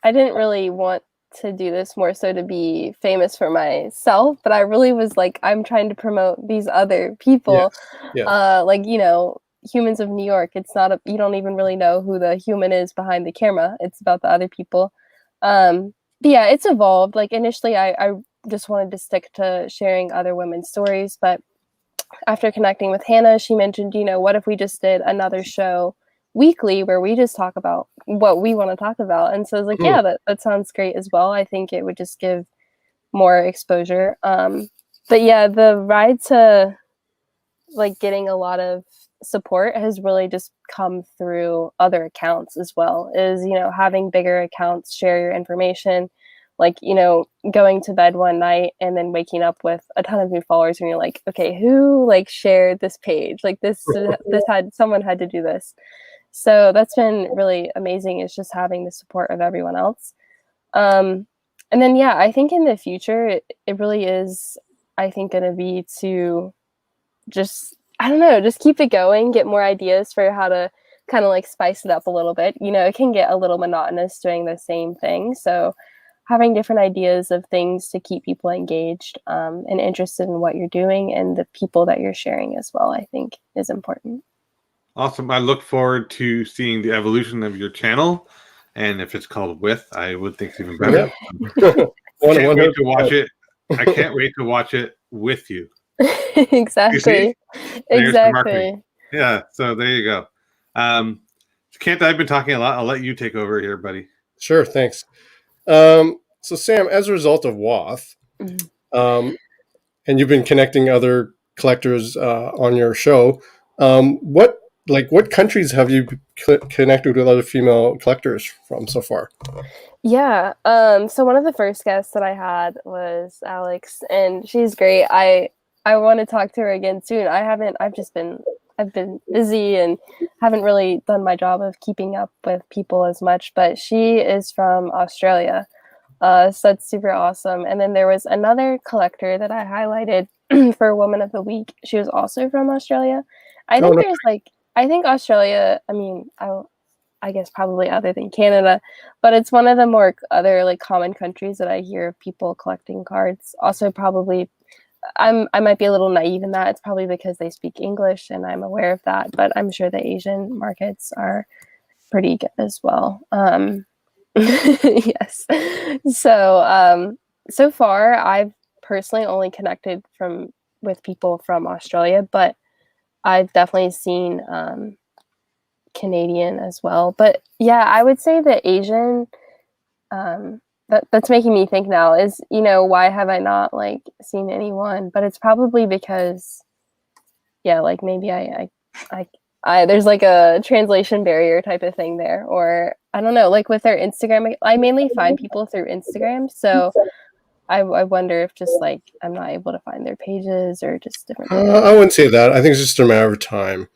I didn't really want to do this more so to be famous for myself, but I really was like, I'm trying to promote these other people. Yes. Like, Humans of New York. It's not you don't even really know who the human is behind the camera. It's about the other people. But yeah, it's evolved. Like initially I just wanted to stick to sharing other women's stories, but after connecting with Hannah, she mentioned, what if we just did another show weekly where we just talk about what we want to talk about? And so I was like, yeah, that sounds great as well. I think it would just give more exposure. But yeah, the ride to like getting a lot of support has really just come through other accounts as well, is, having bigger accounts share your information, like, going to bed one night and then waking up with a ton of new followers and you're like, okay, who like shared this page? Like someone had to do this. So that's been really amazing, is just having the support of everyone else. And then, yeah, I think in the future, it really is, I think, going to be to just, I don't know, just keep it going, get more ideas for how to kind of like spice it up a little bit. It can get a little monotonous doing the same thing. So having different ideas of things to keep people engaged and interested in what you're doing and the people that you're sharing as well, I think is important. Awesome. I look forward to seeing the evolution of your channel. And if it's called WOTH, I would think it's even better. Can't wait to watch it. I can't wait to watch it with you. Exactly. Exactly. Yeah. So there you go. Kent, I've been talking a lot. I'll let you take over here, buddy. Sure. Thanks. So Sam, as a result of WOTH, and you've been connecting other collectors on your show, what countries have you connected with other female collectors from so far? Yeah. So one of the first guests that I had was Alex, and she's great. I want to talk to her again soon. I've been busy and haven't really done my job of keeping up with people as much, but she is from Australia. So that's super awesome. And then there was another collector that I highlighted for Woman of the Week. She was also from Australia. I think Australia, I guess probably other than Canada, but it's one of the more other like common countries that I hear of people collecting cards. Also probably, I might be a little naive in that. It's probably because they speak English and I'm aware of that, but I'm sure the Asian markets are pretty good as well. Yes. So, so far I've personally only connected with people from Australia, but I've definitely seen Canadian as well. But yeah, I would say the Asian, that's making me think now is, why have I not like seen anyone? But it's probably because, yeah, like maybe I there's like a translation barrier type of thing there, or I don't know, like with their Instagram, I mainly find people through Instagram. So I wonder if just like I'm not able to find their pages or just different. I wouldn't say that. I think it's just a matter of time.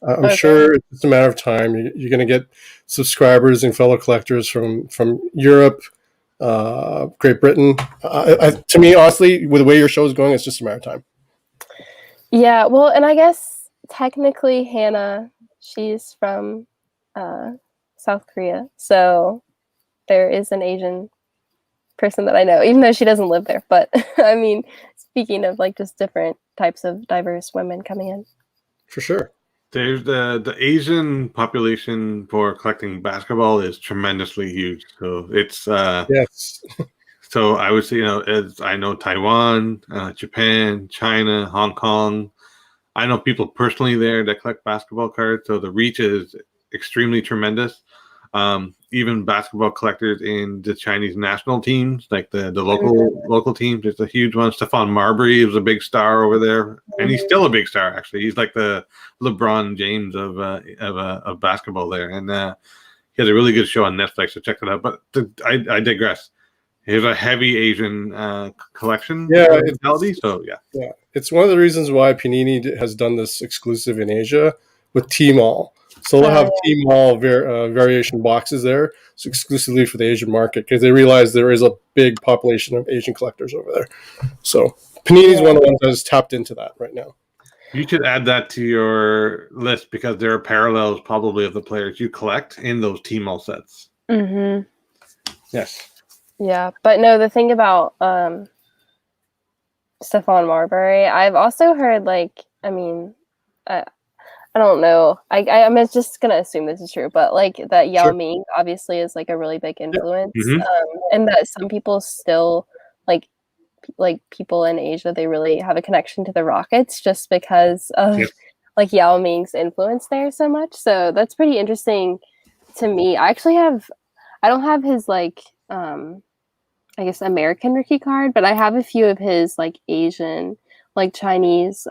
I'm sure it's a matter of time. You're going to get subscribers and fellow collectors from Europe, Great Britain. To me, honestly, with the way your show is going, it's just a matter of time. Yeah, well, and I guess technically Hannah, she's from South Korea, so there is an Asian person that I know, even though she doesn't live there. But I mean, speaking of like just different types of diverse women coming in. For sure. There's the Asian population for collecting basketball is tremendously huge. So it's Yes. so I would say, as I know Taiwan, Japan, China, Hong Kong. I know people personally there that collect basketball cards, so the reach is extremely tremendous. Even basketball collectors in the Chinese national teams, like the local teams, there's a huge one. Stephon Marbury was a big star over there, and he's still a big star. Actually, he's like the LeBron James of basketball there, and he has a really good show on Netflix. So check it out. But I digress. He has a heavy Asian collection mentality. So yeah, it's one of the reasons why Panini has done this exclusive in Asia with Tmall. So they'll have Tmall variation boxes there, so exclusively for the Asian market because they realize there is a big population of Asian collectors over there. So Panini's one of the ones that has tapped into that right now. You should add that to your list because there are parallels probably of the players you collect in those Tmall sets. Mm-hmm. Yes. Yeah, but no, the thing about Stephon Marbury, I've also heard I don't know. I'm just gonna assume this is true, but that Yao Ming obviously is a really big influence, and that some people still like people in Asia, they really have a connection to the Rockets just because of Yao Ming's influence there so much. So that's pretty interesting to me. I don't have his I guess American rookie card, but I have a few of his Asian, Chinese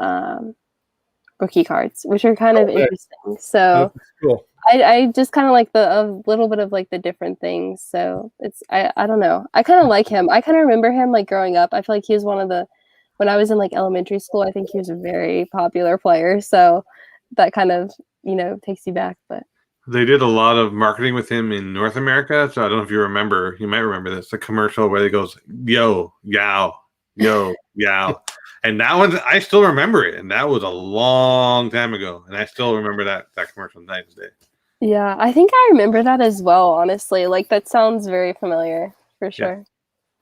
rookie cards, which are kind of interesting. So cool. I just kind of like a little bit of the different things. So it's I don't know. I kind of like him. I kind of remember him growing up. I feel like he was one of the when I was in elementary school. I think he was a very popular player. So that kind of takes you back, but. They did a lot of marketing with him in North America. So I don't know if you remember. You might remember this. The commercial where he goes, yo, yow, yo, yow. And that one, I still remember it. And that was a long time ago. And I still remember that commercial night and day. Yeah, I think I remember that as well, honestly. That sounds very familiar, for sure. Yeah.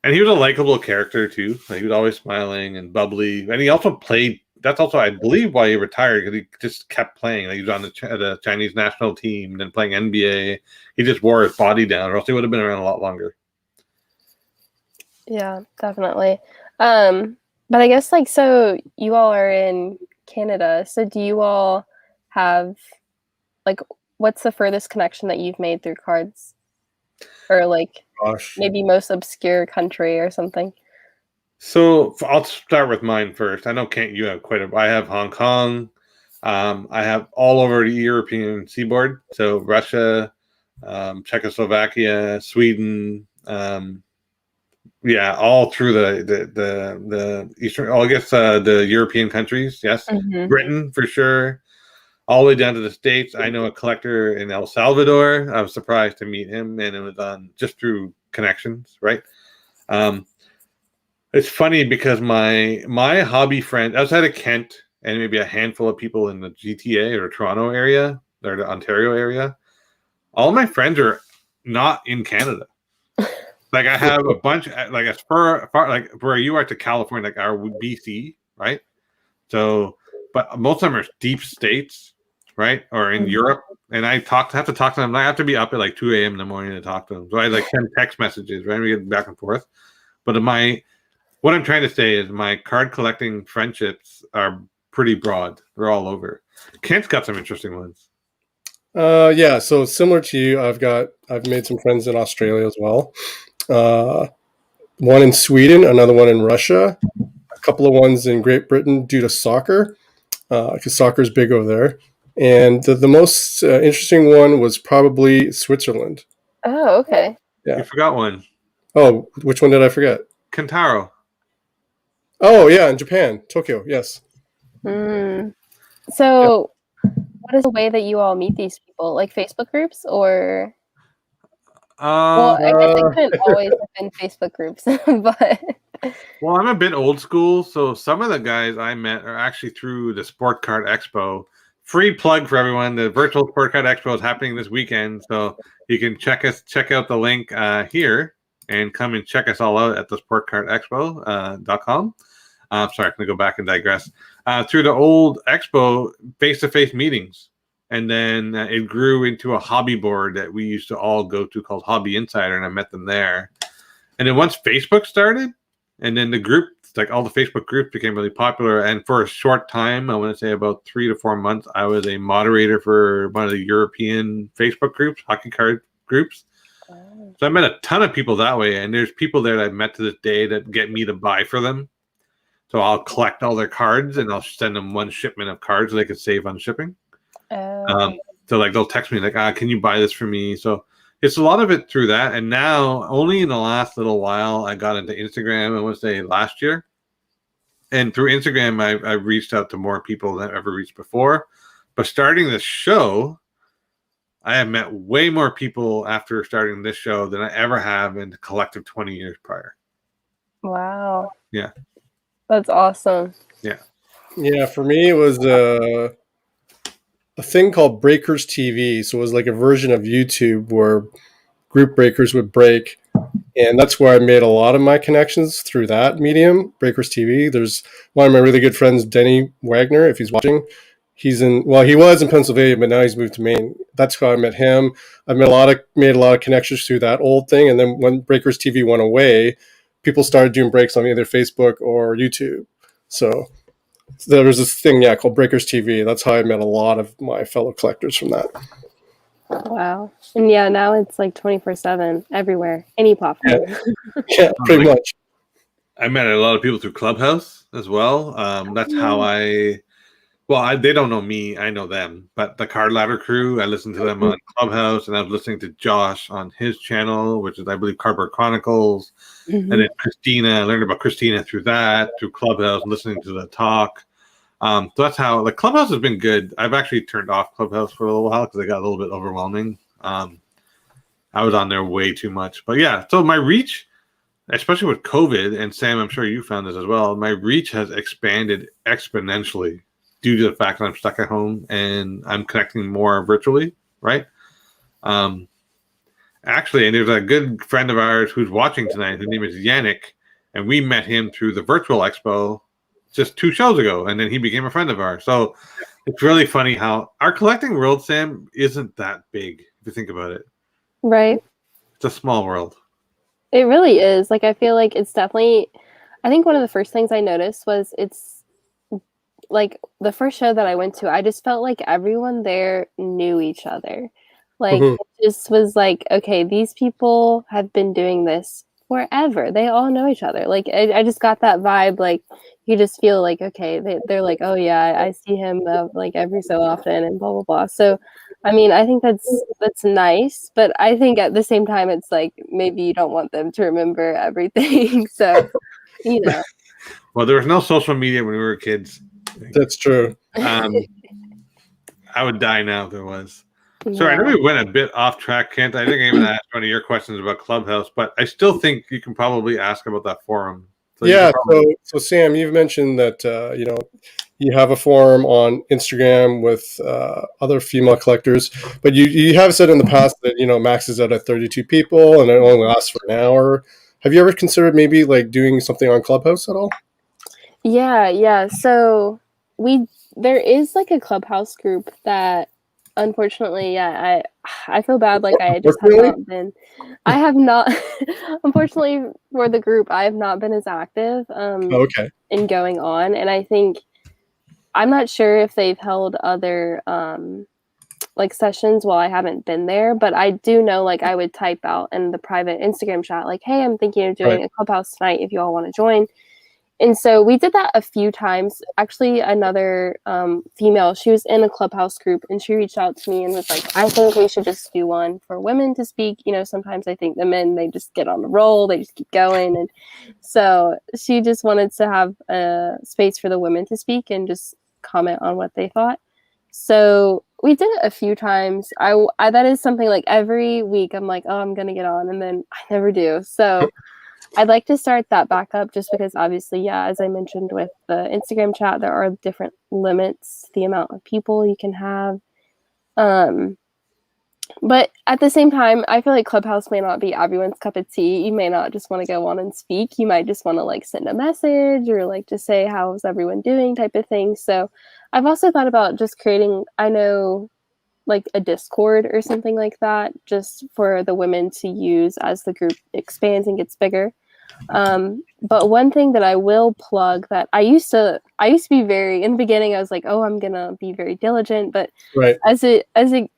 And he was a likable character, too. He was always smiling and bubbly. And he also played. That's also, I believe, why he retired, because he just kept playing. He was on the Chinese national team, then playing NBA. He just wore his body down, or else he would have been around a lot longer. Yeah, definitely. But I guess, so you all are in Canada. So do you all have, what's the furthest connection that you've made through cards? Or, maybe most obscure country or something? So I'll start with mine first. I know you have I have Hong Kong. I have all over the European seaboard. So Russia, Czechoslovakia, Sweden. All through the Eastern. I guess the European countries. Yes, Britain for sure. All the way down to the States. I know a collector in El Salvador. I was surprised to meet him, and it was just through connections, right? It's funny because my hobby friend outside of Kent and maybe a handful of people in the GTA or Toronto area or the Ontario area, all my friends are not in Canada. I have a bunch as far where you are to California, our BC, right? So, but most of them are deep states, right? Or in Europe, and I have to talk to them. I have to be up at 2 a.m. in the morning to talk to them. So I send text messages, right? We get back and forth. But what I'm trying to say is my card collecting friendships are pretty broad. They're all over. Kent's got some interesting ones. Yeah, so similar to you, I've made some friends in Australia as well. One in Sweden, another one in Russia, a couple of ones in Great Britain due to soccer, because soccer is big over there. And the most interesting one was probably Switzerland. Oh, okay. Yeah. You forgot one. Oh, which one did I forget? Kentaro. Oh, yeah, in Japan, Tokyo, yes. So, what is the way that you all meet these people? Facebook groups, or? Well, I guess it couldn't always have been Facebook groups, but. Well, I'm a bit old school, so some of the guys I met are actually through the Sport Card Expo. Free plug for everyone: the virtual Sport Card Expo is happening this weekend, so you can check out the link here and come and check us all out at the sportcardexpo.com. Sorry, I'm going to go back and digress. Through the old Expo face-to-face meetings. And then it grew into a hobby board that we used to all go to called Hobby Insider, and I met them there. And then once Facebook started, and then the group, like all the Facebook groups became really popular. And for a short time, I want to say about 3 to 4 months, I was a moderator for one of the European Facebook groups, hockey card groups. Oh. So I met a ton of people that way. And there's people there that I've met to this day that get me to buy for them. So I'll collect all their cards and I'll send them one shipment of cards so they could save on shipping. So like they'll text me like, can you buy this for me? So it's a lot of it through that. And now only in the last little while, I got into Instagram, I want to say last year. And through Instagram, I've reached out to more people than I've ever reached before. But starting this show, I have met way more people after starting this show than I ever have in the collective 20 years prior. Wow. Yeah. That's awesome. Yeah. Yeah, for me, it was a thing called Breakers TV. So it was like a version of YouTube where group breakers would break. And that's where I made a lot of my connections through that medium, Breakers TV. There's one of my really good friends, Denny Wagner, if he's watching. He was in Pennsylvania, but now he's moved to Maine. That's how I met him. I made a lot of connections through that old thing. And then when Breakers TV went away, people started doing breaks on either Facebook or YouTube. So there was this thing, called Breakers TV. That's how I met a lot of my fellow collectors from that. Wow. And yeah, now it's like 24/7 everywhere, any platform. Yeah, pretty much. I met a lot of people through Clubhouse as well. That's how they don't know me, I know them. But the Card Ladder crew, I listened to them on Clubhouse, and I was listening to Josh on his channel, which is, I believe, Cardboard Chronicles. Mm-hmm. And then Christina, I learned about Christina through Clubhouse, listening to the talk. So that's how, like, Clubhouse has been good. I've actually turned off Clubhouse for a little while because it got a little bit overwhelming. I was on there way too much. But yeah, so my reach, especially with COVID, and Sam, I'm sure you found this as well, my reach has expanded exponentially due to the fact that I'm stuck at home and I'm connecting more virtually, right? Actually, and there's a good friend of ours who's watching tonight. His name is Yannick, and we met him through the virtual expo just 2 shows ago, and then he became a friend of ours. So it's really funny how our collecting world, Sam, isn't that big if you think about it. Right. It's a small world. It really is. Like, I feel like it's definitely, I think one of the first things I noticed was it's like the first show that I went to, I just felt like everyone there knew each other. Like, it just was like, okay, these people have been doing this forever. They all know each other. Like, I just got that vibe. Like, you just feel like, okay, they're like, oh yeah, I see him like every so often and blah, blah, blah. So, I mean, I think that's nice, but I think at the same time, it's like, maybe you don't want them to remember everything. So, you know. Well, there was no social media when we were kids. That's true. I would die now if there was. Yeah. Sorry, I know we went a bit off track, Kent. I think I even asked one of your questions about Clubhouse, but I still think you can probably ask about that forum. So Sam, you've mentioned that you have a forum on Instagram with other female collectors, but you have said in the past that maxes out at 32 people and it only lasts for an hour. Have you ever considered maybe like doing something on Clubhouse at all? Yeah. So there is like a Clubhouse group that, unfortunately, I feel bad. Like, I just have not been. I have not. Unfortunately for the group, I have not been as active. In going on, and I think I'm not sure if they've held other like sessions while I haven't been there, but I do know, like, I would type out in the private Instagram chat, like, hey, I'm thinking of doing a Clubhouse tonight if you all want to join. And so we did that a few times. Actually, another female, she was in a Clubhouse group, and she reached out to me and was like, I think we should just do one for women to speak. Sometimes I think the men, they just get on the roll, they just keep going. And so she just wanted to have a space for the women to speak and just comment on what they thought. So we did it a few times. I that is something, like, every week I'm like, oh, I'm going to get on, and then I never do. So I'd like to start that back up, just because, obviously, as I mentioned with the Instagram chat, there are different limits, the amount of people you can have. But at the same time, I feel like Clubhouse may not be everyone's cup of tea. You may not just want to go on and speak. You might just want to, like, send a message or, like, just say, how's everyone doing type of thing. So I've also thought about just creating, I know like a Discord or something like that, just for the women to use as the group expands and gets bigger. But one thing that I will plug that I used to be very, in the beginning, I was like, oh, I'm gonna be very diligent, but Right. as it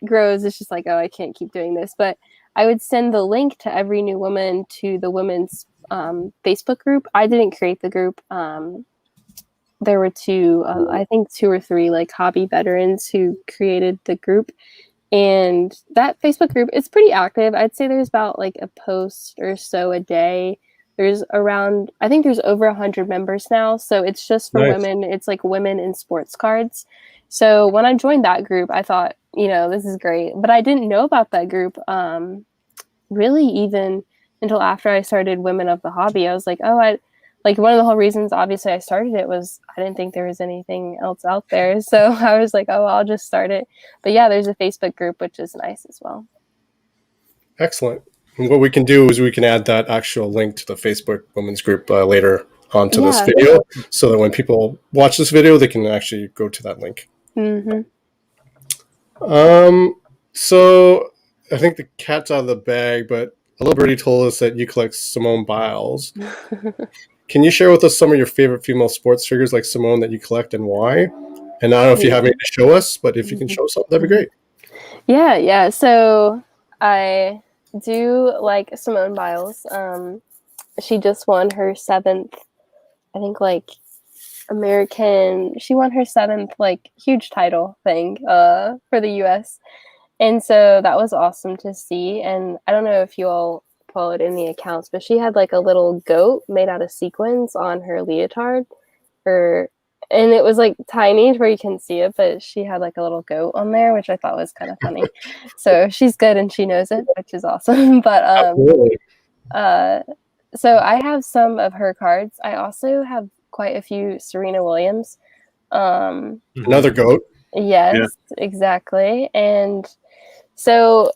grows, it's just like, oh, I can't keep doing this. But I would send the link to every new woman to the women's Facebook group. I didn't create the group. There were I think 2 or 3 like hobby veterans who created the group. And that Facebook group is pretty active. I'd say there's about like a post or so a day. I think there's over 100 members now. So it's just for women. It's like women in sports cards. So when I joined that group, I thought, this is great. But I didn't know about that group really even until after I started Women of the Hobby. I was like, one of the whole reasons, obviously, I started it was I didn't think there was anything else out there. So I was like, oh, I'll just start it. But yeah, there's a Facebook group, which is nice as well. Excellent. And what we can do is we can add that actual link to the Facebook women's group later onto this video, so that when people watch this video, they can actually go to that link. Mm-hmm. So I think the cat's out of the bag, but a little birdie told us that you collect Simone Biles. Can you share with us some of your favorite female sports figures like Simone that you collect and why? And I don't know if you have any to show us, but if you can show some, that'd be great. Yeah. So I do like Simone Biles. She just won her 7th, I think, like she won her 7th like huge title thing for the US. And so that was awesome to see. And I don't know if you all followed any accounts, but she had like a little goat made out of sequins on her leotard, and it was like tiny to where you can see it, but she had like a little goat on there, which I thought was kind of funny. So she's good and she knows it, which is awesome. But so I have some of her cards. I also have quite a few Serena Williams. Another goat. Yes, exactly. And so,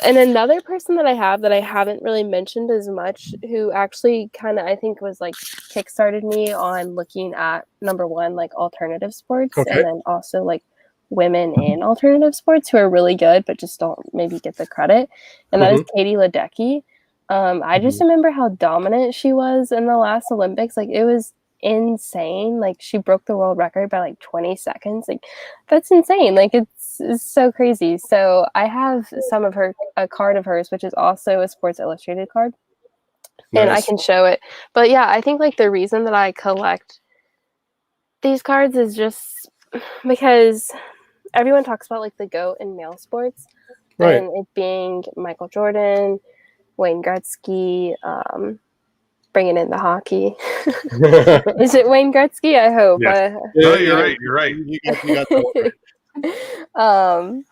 and another person that I have that I haven't really mentioned as much, who actually kind of, I think, was like kickstarted me on looking at, number one, like alternative sports, and then also like women in alternative sports who are really good, but just don't maybe get the credit. And that is Katie Ledecky. I just remember how dominant she was in the last Olympics. Like, it was insane. Like, she broke the world record by like 20 seconds. Like, that's insane. Like, it's so crazy. So I have a card of hers, which is also a Sports Illustrated card. And I can show it. But yeah, I think like the reason that I collect these cards is just because everyone talks about like the GOAT in male sports, and it being Michael Jordan, Wayne Gretzky, bringing in the hockey. Is it Wayne Gretzky? I hope. Yes. No, you're right. You got that right.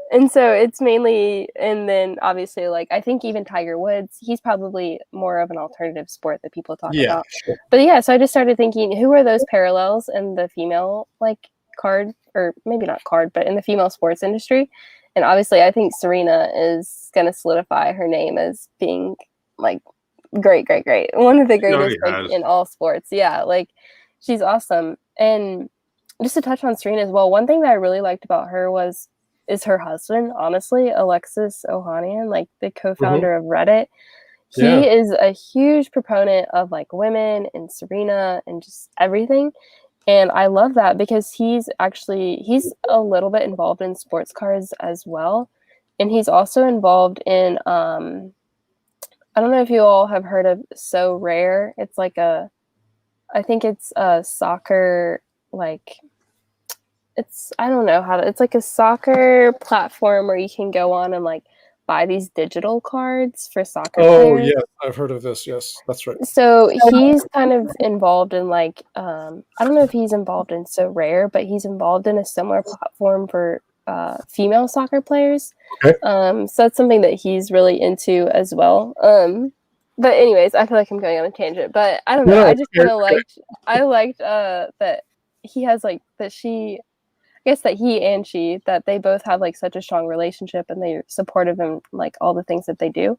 And so it's mainly, and then obviously, like, I think even Tiger Woods, he's probably more of an alternative sport that people talk about. Sure. But yeah, so I just started thinking, who are those parallels in the female, like, card, or maybe not card, but in the female sports industry? And obviously, I think Serena is going to solidify her name as being, like, great. One of the greatest like, in all sports. Yeah, like, she's awesome. And just to touch on Serena as well, one thing that I really liked about her is her husband, honestly, Alexis Ohanian, like the co-founder of Reddit. He is a huge proponent of like women and Serena and just everything. And I love that because he's a little bit involved in sports cards as well. And he's also involved in, I don't know if you all have heard of So Rare. It's like I think it's a soccer, like, it's like a soccer platform where you can go on and like buy these digital cards for soccer players. Yes, I've heard of this. Yes, that's right. So he's kind of involved in like, I don't know if he's involved in So Rare, but he's involved in a similar platform for female soccer players. Okay. So that's something that he's really into as well. But anyways, I feel like I'm going on a tangent, but I don't know. I just kind of liked that he has like that she. I guess that he and she, that they both have like such a strong relationship and they're supportive in like all the things that they do.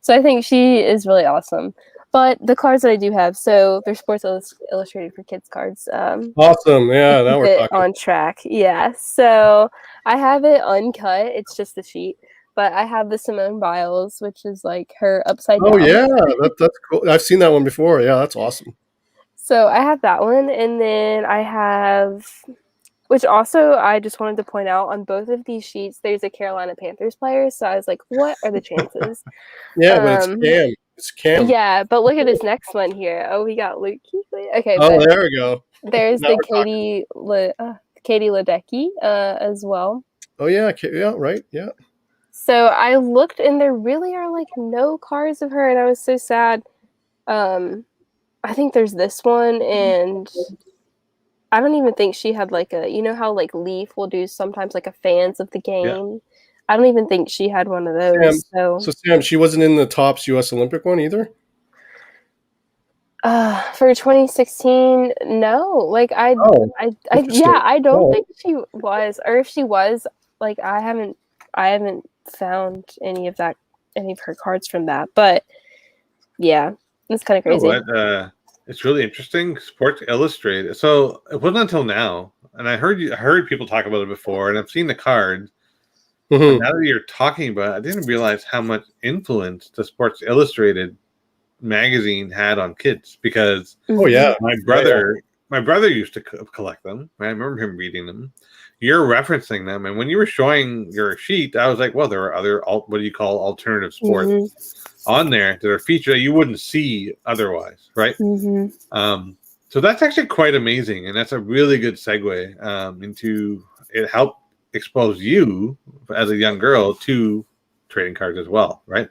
So I think she is really awesome. But the cards that I do have, so they're Sports Illustrated for Kids cards. Awesome. Yeah, now Keep we're it talking. on track. Yeah. So I have it uncut. It's just the sheet. But I have the Simone Biles, which is like her upside Oh down. yeah, that's cool. I've seen that one before. Yeah, that's awesome. So I have that one, and then I have, which also I just wanted to point out on both of these sheets, there's a Carolina Panthers player. So I was like, what are the chances? Yeah, but it's Cam. It's Cam. Yeah, but look at this next one here. Oh, we got Luke Kuechly. Okay, Oh, but there we go. there's Now the we're talking. Katie Ledecky as well. Oh yeah, yeah, right. Yeah. So I looked, and there really are like no cards of her, and I was so sad. I think there's this one, and I don't even think she had like a, you know how like Leaf will do sometimes like a fans of the Yeah. game. I don't even think she had one of those. Sam, she wasn't in the Topps U.S. Olympic one either. For 2016, no. Like Oh, interesting. I don't Oh, think she was, or if she was, like I haven't found any of her cards from that. But yeah, it's kind of You know crazy. what? It's really interesting. Sports Illustrated. So it wasn't until now, and I heard people talk about it before, and I've seen the cards. But now that you're talking about it, I didn't realize how much influence the Sports Illustrated magazine had on kids, because oh yeah, my brother used to collect them. I remember him reading them. You're referencing them, and when you were showing your sheet, I was like, well, there are other what do you call alternative sports on there that are featured that you wouldn't see otherwise, right? So that's actually quite amazing, and that's a really good segue into it. Helped expose you as a young girl to trading cards as well, right?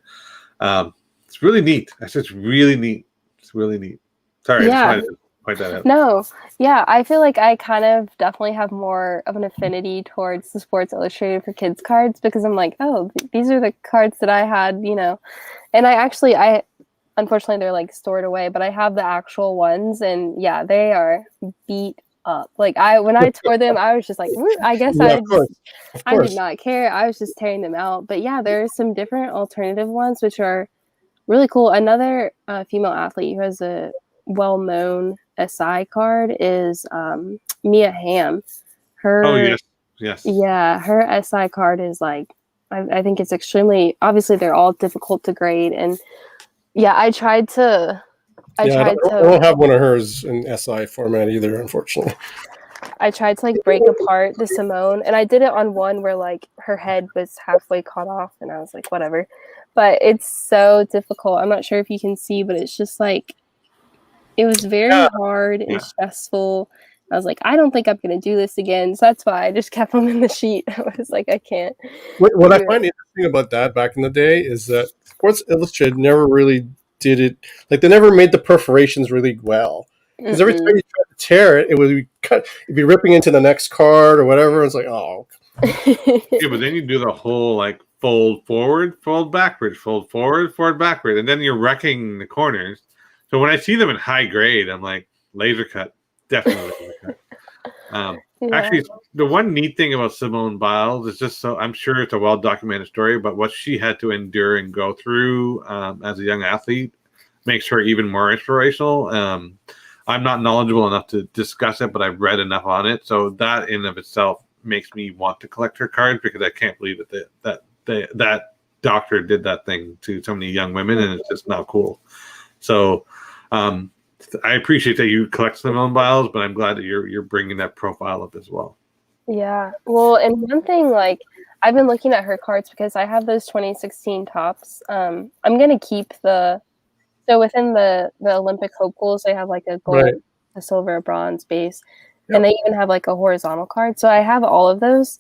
It's really neat. It's really neat. It's really neat. Sorry, I just wanted to point that out. No, yeah, I feel like I kind of definitely have more of an affinity towards the Sports Illustrated for Kids cards, because I'm like, oh, these are the cards that I had, you know. And I unfortunately they're like stored away, but I have the actual ones, and yeah, they are beat up. Like when I tore them, I was just like, I guess yeah, of course. I did not care. I was just tearing them out. But yeah, there are some different alternative ones which are really cool. Another female athlete who has a well-known SI card is Mia Hamm. Her her SI card is like, I think it's extremely, obviously they're all difficult to grade, and yeah, I don't have one of hers in SI format either, unfortunately. I tried to like break apart the Simone, and I did it on one where like her head was halfway cut off, and I was like, whatever. But it's so difficult. I'm not sure if you can see, but it's just like, it was very hard and stressful. I was like, I don't think I'm going to do this again. So that's why I just kept them in the sheet. I was like, I can't. What I find interesting about that back in the day is that Sports Illustrated never really did it. Like, they never made the perforations really well. Because every time you tried to tear it, it would be cut. It'd be ripping into the next card or whatever. It's like, oh. Yeah, but then you do the whole like fold forward, fold backward, fold forward, forward backward, and then you're wrecking the corners. So when I see them in high grade, I'm like, laser cut, definitely laser cut. Actually, the one neat thing about Simone Biles is just, so I'm sure it's a well documented story, but what she had to endure and go through as a young athlete makes her even more inspirational. I'm not knowledgeable enough to discuss it, but I've read enough on it, so that in of itself makes me want to collect her cards, because I can't believe that doctor did that thing to so many young women, and it's just not cool. So I appreciate that you collect Simone Biles, but I'm glad that you're bringing that profile up as well. Yeah. Well, and one thing, like, I've been looking at her cards because I have those 2016 tops. I'm going to keep so within the Olympic hopefuls, they have like a gold, a silver, a bronze base, and they even have like a horizontal card. So I have all of those,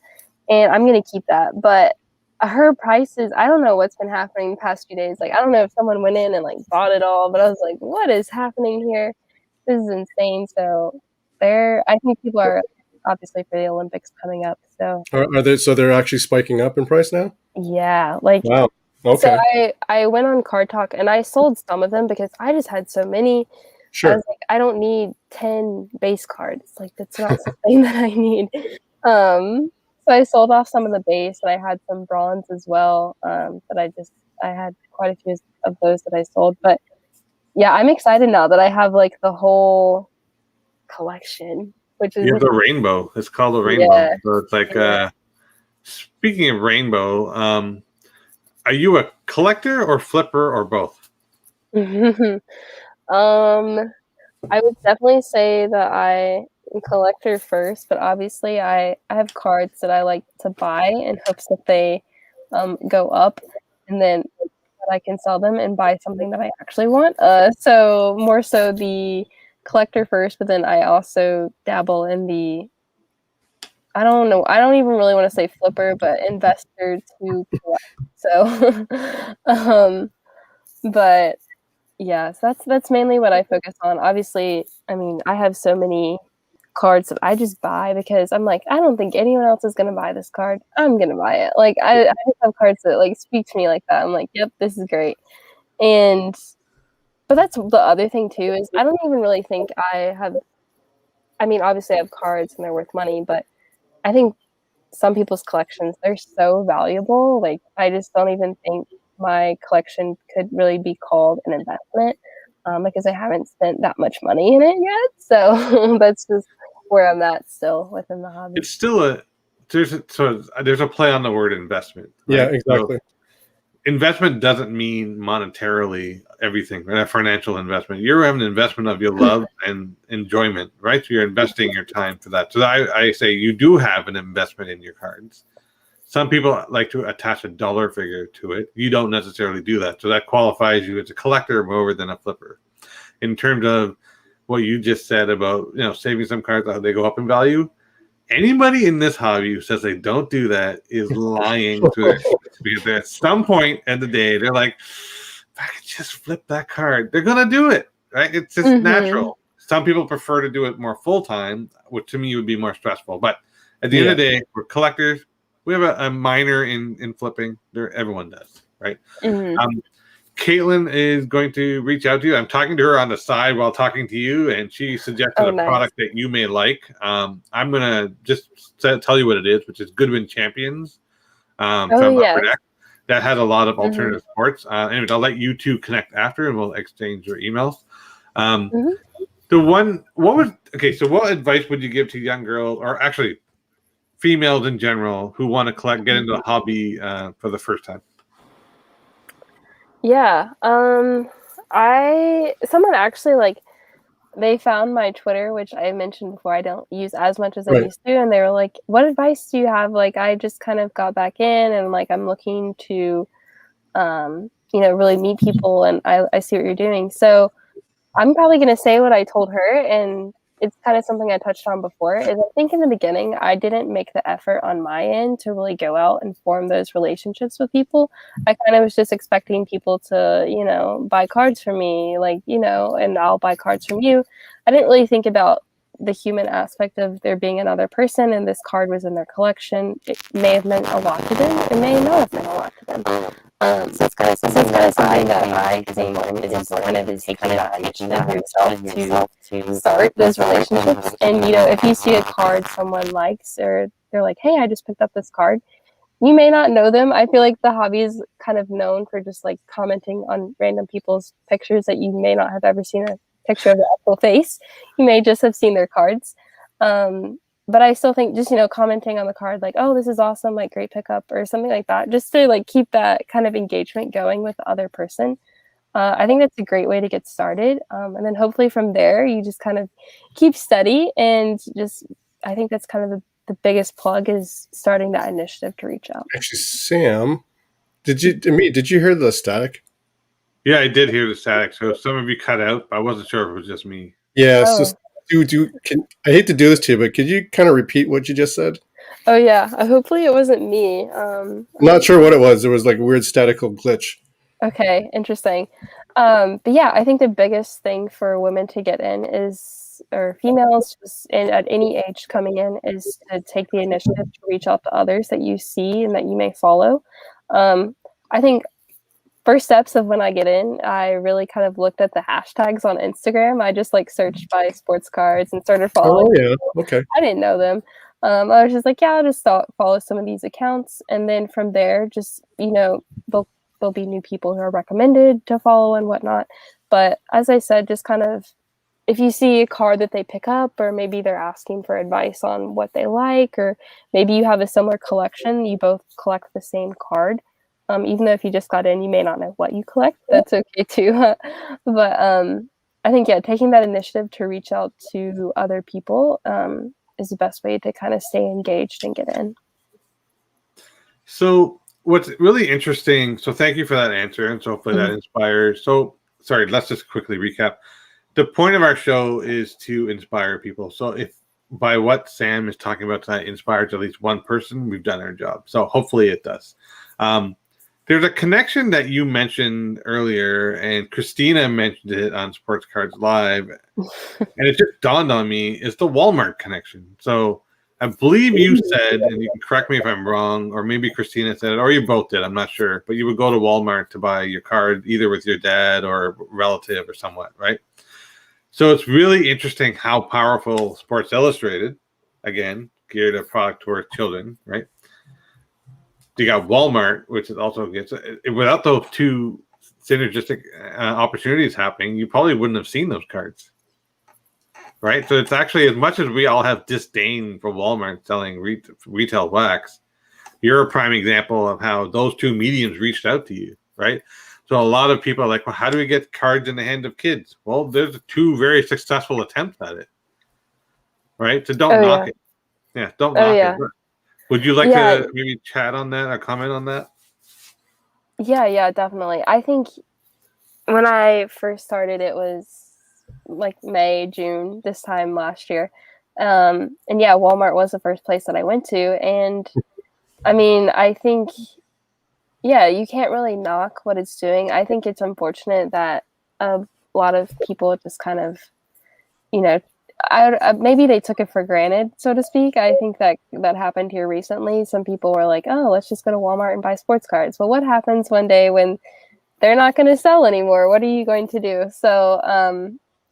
and I'm going to keep that. But her prices, I don't know what's been happening the past few days. Like, I don't know if someone went in and like bought it all, but I was like, what is happening here? This is insane. So I think people are obviously for the Olympics coming up. So Are they? So they're actually spiking up in price now? Yeah, like, wow. Okay. So I went on Card Talk and I sold some of them because I just had so many. Sure. I was like, I don't need 10 base cards. Like, that's not something that I need. So I sold off some of the base, and I had some bronze as well. But I had quite a few of those that I sold. But yeah, I'm excited now that I have like the whole collection, which is You have the rainbow. It's called a rainbow. yeah, So it's like, yeah. speaking of rainbow, are you a collector or flipper or both? I would definitely say that I am collector first, but obviously I have cards that I like to buy in hopes that they go up, and then that I can sell them and buy something that I actually want. So more so the collector first, but then I also dabble in the I don't know. I don't even really want to say flipper, but investor to collect. So, but yeah, so that's mainly what I focus on. Obviously, I mean, I have so many cards that I just buy because I'm like, I don't think anyone else is gonna buy this card. I'm gonna buy it. Like I just have cards that like speak to me like that. I'm like, yep, this is great. And but that's the other thing too is I don't even really think I have. I mean, obviously I have cards and they're worth money, but I think some people's collections, they're so valuable. Like, I just don't even think my collection could really be called an investment because I haven't spent that much money in it yet. So that's just where I'm at still within the hobby. It's still there's a play on the word investment, Yeah, right? So exactly. investment doesn't mean monetarily everything, right? A financial investment. You're having an investment of your love and enjoyment, right? So you're investing your time for that. So I say you do have an investment in your cards. Some people like to attach a dollar figure to it. You don't necessarily do that. So that qualifies you as a collector more than a flipper. In terms of what you just said about, saving some cards, how they go up in value, anybody in this hobby who says they don't do that is lying to their face, because at some point in the day they're like, if I could just flip that card, they're gonna do it, right? It's just natural. Some people prefer to do it more full-time, which to me would be more stressful, but at the end of the day, we're collectors. We have a minor in flipping. Everyone does, right? Caitlin is going to reach out to you. I'm talking to her on the side while talking to you, and she suggested a product that you may like. I'm going to just tell you what it is, which is Goodwin Champions from Upper Deck. That has a lot of alternative sports. Anyways, I'll let you two connect after, and we'll exchange your emails. So what advice would you give to young girls, or actually females in general, who want to get into the hobby for the first time? Yeah. Someone actually they found my Twitter, which I mentioned before I don't use as much as I used to, and they were like, "What advice do you have?" Like, I just kind of got back in, and like I'm looking to, really meet people, and I see what you're doing. So I'm probably gonna say what I told her, and it's kind of something I touched on before. Is I think in the beginning I didn't make the effort on my end to really go out and form those relationships with people. I kind of was just expecting people to, buy cards from me, and I'll buy cards from you. I didn't really think about the human aspect of there being another person, and this card was in their collection. It may have meant a lot to them. It may not have meant a lot to them. So it's kind of something that I think is kind of taking that initiative yourself to start those relationships. And if you see a card someone likes, or they're like, "Hey, I just picked up this card," you may not know them. I feel like the hobby is kind of known for just like commenting on random people's pictures that you may not have ever seen a picture of the actual face. You may just have seen their cards. But I still think just, commenting on the card, like, "Oh, this is awesome, like, great pickup," or something like that, just to like keep that kind of engagement going with the other person. I think that's a great way to get started. And then hopefully from there, you just kind of keep steady, and I think that's kind of the biggest plug is starting that initiative to reach out. Actually, Sam, did you hear the static? Yeah, I did hear the static. So some of you cut out. I wasn't sure if it was just me. Yeah. So I hate to do this to you, but could you kind of repeat what you just said? Oh yeah. Hopefully it wasn't me. I'm not sure what it was. There was like a weird statical glitch. Okay, interesting. But yeah, I think the biggest thing for women to get in or females at any age coming in, is to take the initiative to reach out to others that you see and that you may follow. I think first steps of when I get in, I really kind of looked at the hashtags on Instagram. I just like searched by sports cards and started following. Oh yeah, okay. I didn't know them. I was just like, yeah, I'll just follow some of these accounts, and then from there, just there'll be new people who are recommended to follow and whatnot. But as I said, just kind of, if you see a card that they pick up, or maybe they're asking for advice on what they like, or maybe you have a similar collection, you both collect the same card. Even though if you just got in, you may not know what you collect. That's okay too. But I think, yeah, taking that initiative to reach out to other people is the best way to kind of stay engaged and get in. So what's really interesting, so thank you for that answer, and so hopefully that inspires. So sorry, let's just quickly recap. The point of our show is to inspire people. So if by what Sam is talking about tonight inspires at least one person, we've done our job. So hopefully it does. There's a connection that you mentioned earlier, and Christina mentioned it on Sports Cards Live, and it just dawned on me, is the Walmart connection. So I believe you said, and you can correct me if I'm wrong, or maybe Christina said it, or you both did, I'm not sure, but you would go to Walmart to buy your card, either with your dad or a relative or somewhat, right? So it's really interesting how powerful Sports Illustrated, again, geared a product towards children, right? You got Walmart, which is also gets, without those two synergistic opportunities happening, you probably wouldn't have seen those cards. Right, so it's actually, as much as we all have disdain for Walmart selling retail wax, you're a prime example of how those two mediums reached out to you, right? So a lot of people are like, well, how do we get cards in the hand of kids? Well, there's two very successful attempts at it, right? So don't knock it. Yeah, don't knock it. Would you like to maybe chat on that or comment on that? Yeah, definitely. I think when I first started, it was like May, June, this time last year. And yeah, Walmart was the first place that I went to. And I mean, I think, yeah, you can't really knock what it's doing. I think it's unfortunate that a lot of people just kind of, you know, maybe they took it for granted, so to speak. I think that happened here recently. Some people were like, oh, let's just go to Walmart and buy sports cards. Well, what happens one day when they're not going to sell anymore? What are you going to do? So,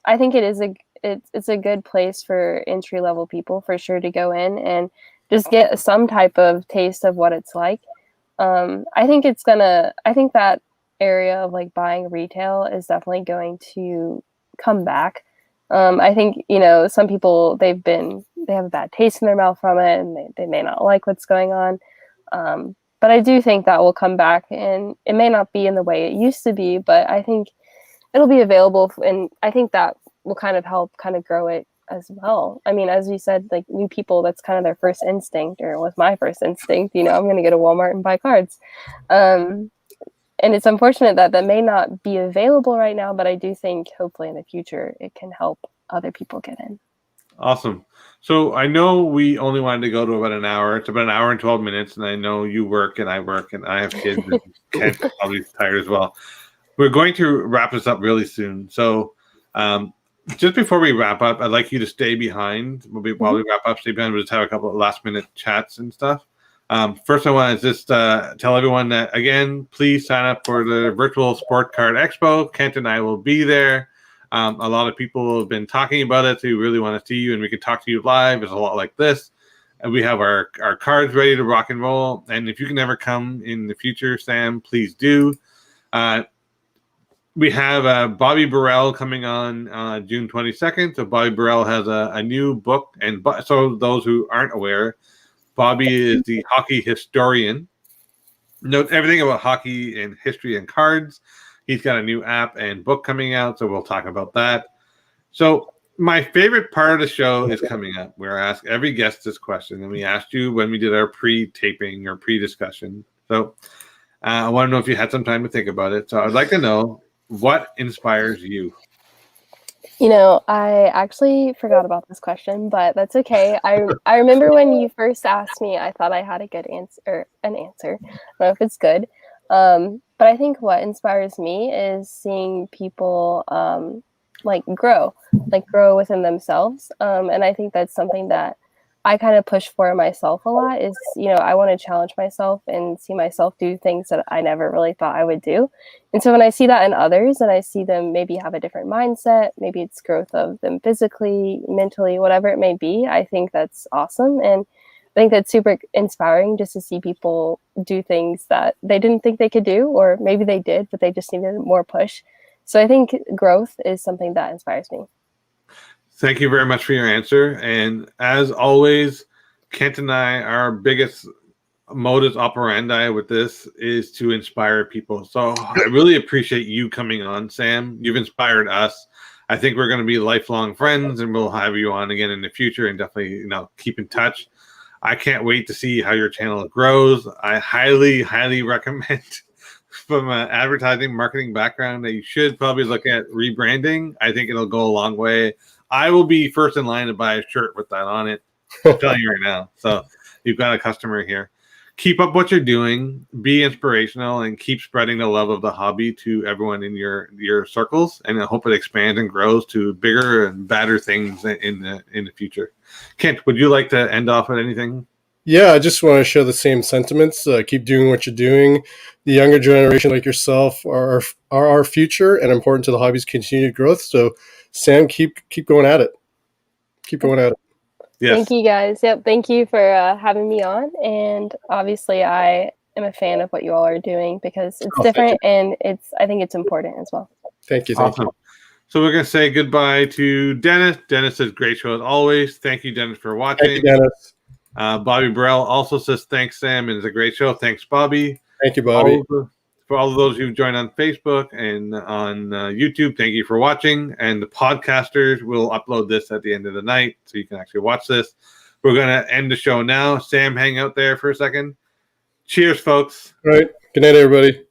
I think it's a good place for entry level people for sure to go in and just get some type of taste of what it's like. I think that area of like buying retail is definitely going to come back. I think, some people, they have a bad taste in their mouth from it, and they may not like what's going on. But I do think that will come back, and it may not be in the way it used to be, but I think it'll be available, and I think that will kind of help kind of grow it as well. I mean, as you said, like new people, that's kind of their first instinct, or it was my first instinct, I'm going to go to Walmart and buy cards. And it's unfortunate that may not be available right now, but I do think hopefully in the future it can help other people get in. Awesome. So I know we only wanted to go to about an hour. It's about an hour and 12 minutes, and I know you work and I have kids, and Kent's probably tired as well. We're going to wrap this up really soon. So just before we wrap up, I'd like you to stay behind. While we wrap up, stay behind. We'll just have a couple of last-minute chats and stuff. First, I want to just tell everyone that, again, please sign up for the virtual Sport Card Expo. Kent and I will be there. A lot of people have been talking about it, so we really want to see you, and we can talk to you live. It's a lot like this. And we have our cards ready to rock and roll. And if you can ever come in the future, Sam, please do. We have Bobby Burrell coming on June 22nd. So Bobby Burrell has a new book. And so those who aren't aware, Bobby is the hockey historian. Knows everything about hockey and history and cards. He's got a new app and book coming out, so we'll talk about that. So my favorite part of the show is coming up, where I ask every guest this question, and we asked you when we did our pre-taping or pre-discussion. So I want to know if you had some time to think about it. So I'd like to know, what inspires you? I actually forgot about this question, but that's okay. I remember when you first asked me, I thought I had a good answer, an answer. I don't know if it's good. But I think what inspires me is seeing people grow within themselves. And I think that's something that I kind of push for myself a lot is, I want to challenge myself and see myself do things that I never really thought I would do. And so when I see that in others and I see them maybe have a different mindset, maybe it's growth of them physically, mentally, whatever it may be, I think that's awesome. And I think that's super inspiring just to see people do things that they didn't think they could do, or maybe they did, but they just needed more push. So I think growth is something that inspires me. Thank you very much for your answer. And as always, Kent and I, our biggest modus operandi with this is to inspire people. So I really appreciate you coming on, Sam. You've inspired us. I think we're going to be lifelong friends, and we'll have you on again in the future, and definitely, keep in touch. I can't wait to see how your channel grows. I highly, highly recommend from an advertising marketing background that you should probably look at rebranding. I think it'll go a long way. I will be first in line to buy a shirt with that on it. I'm telling you right now. So you've got a customer here. Keep up what you're doing, be inspirational, and keep spreading the love of the hobby to everyone in your circles. And I hope it expands and grows to bigger and better things in the future. Kent, would you like to end off with anything? Yeah, I just want to share the same sentiments. Keep doing what you're doing. The younger generation like yourself are our future and important to the hobby's continued growth. So, Sam, keep going at it. Keep going at it. Yes. Thank you, guys. Yep, thank you for having me on. And obviously, I am a fan of what you all are doing because it's different, and I think it's important as well. Thank you. Awesome. So we're going to say goodbye to Dennis. Dennis says, great show as always. Thank you, Dennis, for watching. Thank you, Dennis. Bobby Burrell also says, thanks, Sam. It's a great show. Thanks, Bobby. Thank you, Bobby. For all of those who've joined on Facebook and on YouTube, thank you for watching. And the podcasters will upload this at the end of the night, so you can actually watch this. We're going to end the show now. Sam, hang out there for a second. Cheers, folks. All right. Good night, everybody.